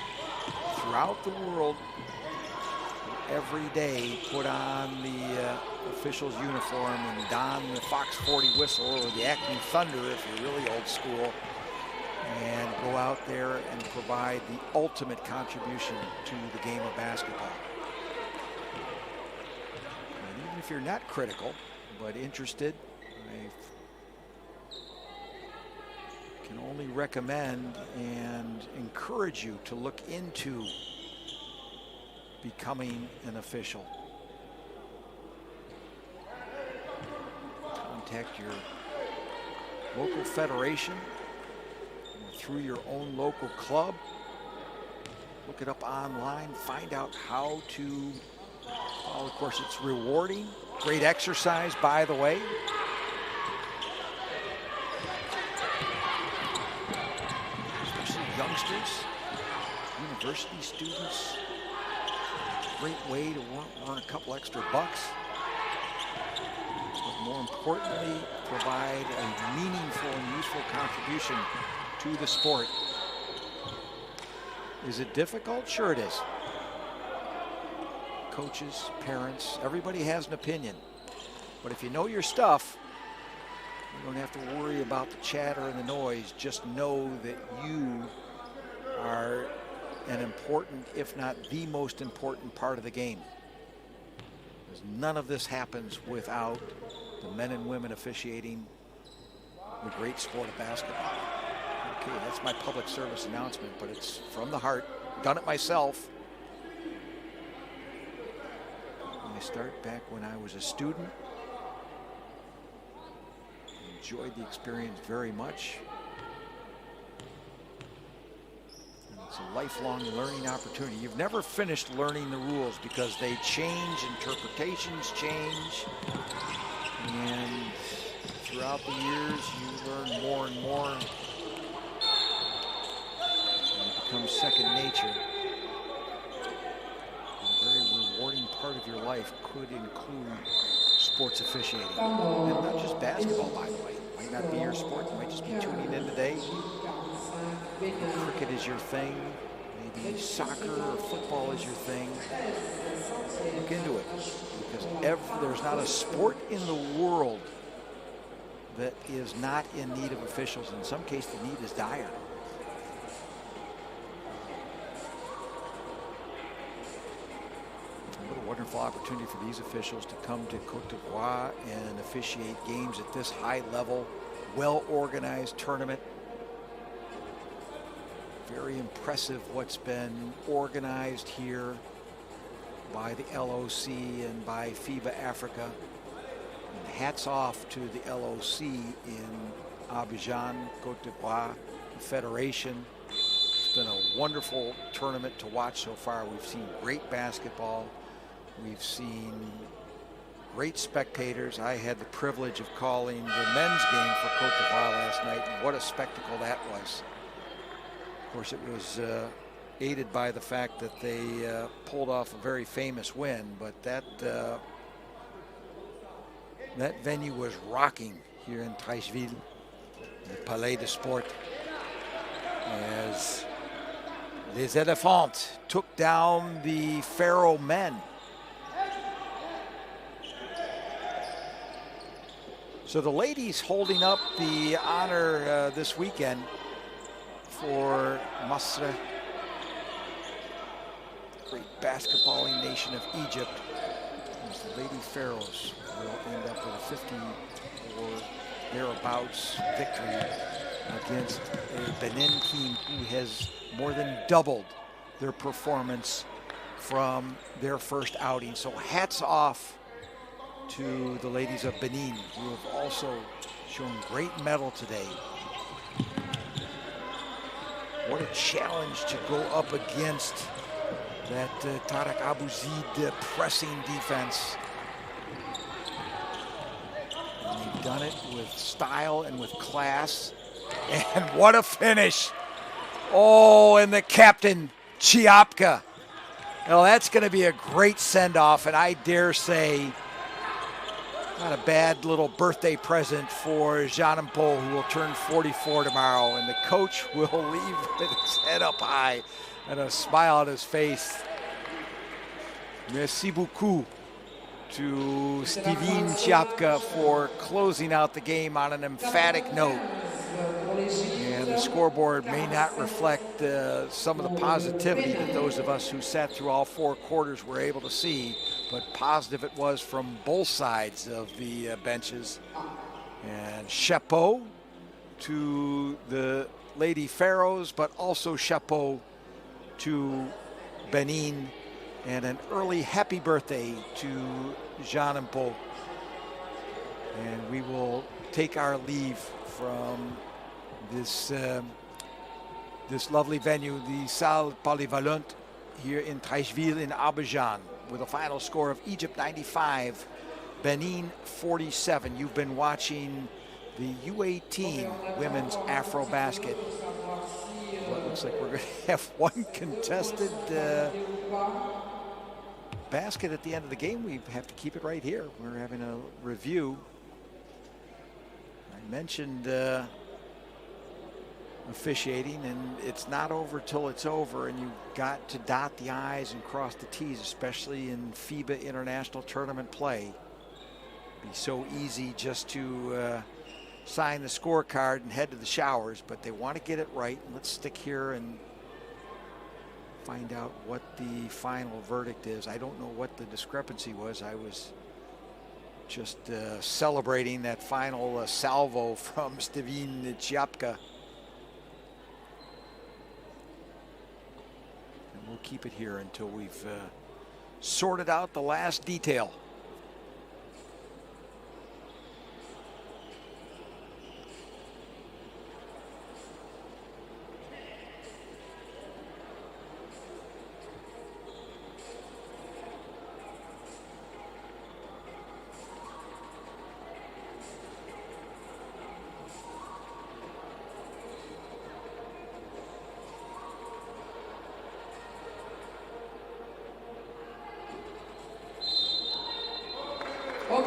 throughout the world who every day put on the official's uniform and don the Fox 40 whistle, or the Acme Thunder if you're really old school, and go out there and provide the ultimate contribution to the game of basketball. And even if you're not critical but interested, I can only recommend and encourage you to look into becoming an official. Contact your local federation or through your own local club. Look it up online, find out how to, well, of course it's rewarding. Great exercise, by the way. Especially youngsters, university students. Great way to earn a couple extra bucks. but more importantly, provide a meaningful and useful contribution to the sport. Is it difficult? Sure it is. Coaches, parents, everybody has an opinion. But if you know your stuff, you don't have to worry about the chatter and the noise. Just know that you are an important, if not the most important part of the game. Because none of this happens without the men and women officiating the great sport of basketball. Okay, that's my public service announcement, but it's from the heart. Done it myself. I start back when I was a student. Enjoyed the experience very much. And it's a lifelong learning opportunity. You've never finished learning the rules because they change, interpretations change, and throughout the years you learn more and more, and it becomes second nature. A very rewarding part of your life could include sports officiating, and not just basketball, by the way. It might not be your sport. You might just be tuning in today. Cricket is your thing. Maybe soccer or football is your thing. Look into it, because there's not a sport in the world that is not in need of officials. In some cases, the need is dire. What a wonderful opportunity for these officials to come to Côte d'Ivoire and officiate games at this high level, well-organized tournament. Very impressive what's been organized here by the LOC and by FIBA Africa. And hats off to the LOC in Abidjan, Côte d'Ivoire, the Federation. It's been a wonderful tournament to watch so far. We've seen great basketball. We've seen great spectators. I had the privilege of calling the men's game for Côte d'Ivoire last night, and what a spectacle that was. Of course, it was aided by the fact that they pulled off a very famous win, but that venue was rocking here in Treichville, the Palais de Sport, as Les Elephants took down the Pharaoh men. So the ladies holding up the honor this weekend for Masr, great basketballing nation of Egypt, as the Lady Pharaohs will end up with a 50 or thereabouts victory against a Benin team who has more than doubled their performance from their first outing. So hats off to the ladies of Benin, who have also shown great mettle today. What a challenge to go up against that Tarek Abouzid pressing defense. And they've done it with style and with class. And what a finish. Oh, and the captain, Chiapka. Well, that's going to be a great send-off, and I dare say not a bad little birthday present for Jean Paul, who will turn 44 tomorrow, and the coach will leave with his head up high and a smile on his face. Merci beaucoup to Steven Chiapka for closing out the game on an emphatic note. And the scoreboard may not reflect some of the positivity that those of us who sat through all four quarters were able to see, but positive it was from both sides of the benches. And chapeau to the Lady Pharaohs, but also chapeau to Benin, and an early happy birthday to Jean and Paul. And we will take our leave from this lovely venue, the Salle Polyvalente here in Treichville in Abidjan, with a final score of Egypt 95, Benin 47. You've been watching the U18 women's AfroBasket. Well, it looks like we're going to have one contested basket at the end of the game. We have to keep it right here. We're having a review mentioned officiating, and it's not over till it's over, and you've got to dot the I's and cross the T's, especially in FIBA international tournament play. It'd be so easy just to sign the scorecard and head to the showers, but they want to get it right. Let's stick here and find out what the final verdict is. I don't know what the discrepancy was. I was just celebrating that final salvo from Steven Chiapka. And we'll keep it here until we've sorted out the last detail.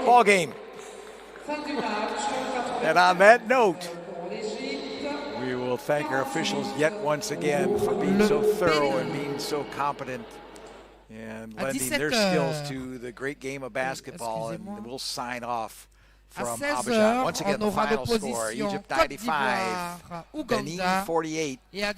Ball game. And on that note, we will thank our officials yet once again for being so thorough and being so competent and lending their skills to the great game of basketball. And we'll sign off from Abidjan. Once again, the final score: Egypt 95, Benin 48. As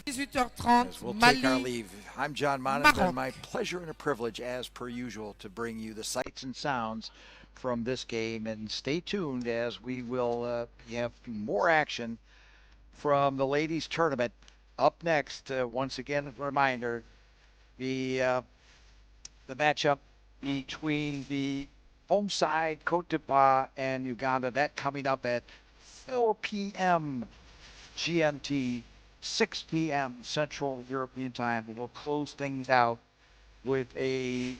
we'll take our leave. I'm John Monaghan, and my pleasure and a privilege, as per usual, to bring you the sights and sounds from this game. And stay tuned, as we will have more action from the ladies tournament. Up next, once again, a reminder, the matchup between the home side, Cote d'Ivoire, and Uganda, that coming up at 4 p.m. GMT, 6 p.m. Central European Time. We'll close things out with a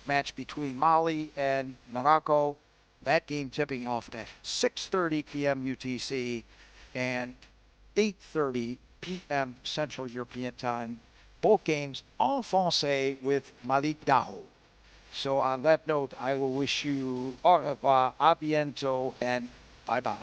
match between Mali and Morocco. That game tipping off at 6:30 p.m. UTC and 8:30 p.m. Central European Time. Both games en français with Malik Daho. So on that note, I will wish you au revoir, a bientôt, and bye-bye.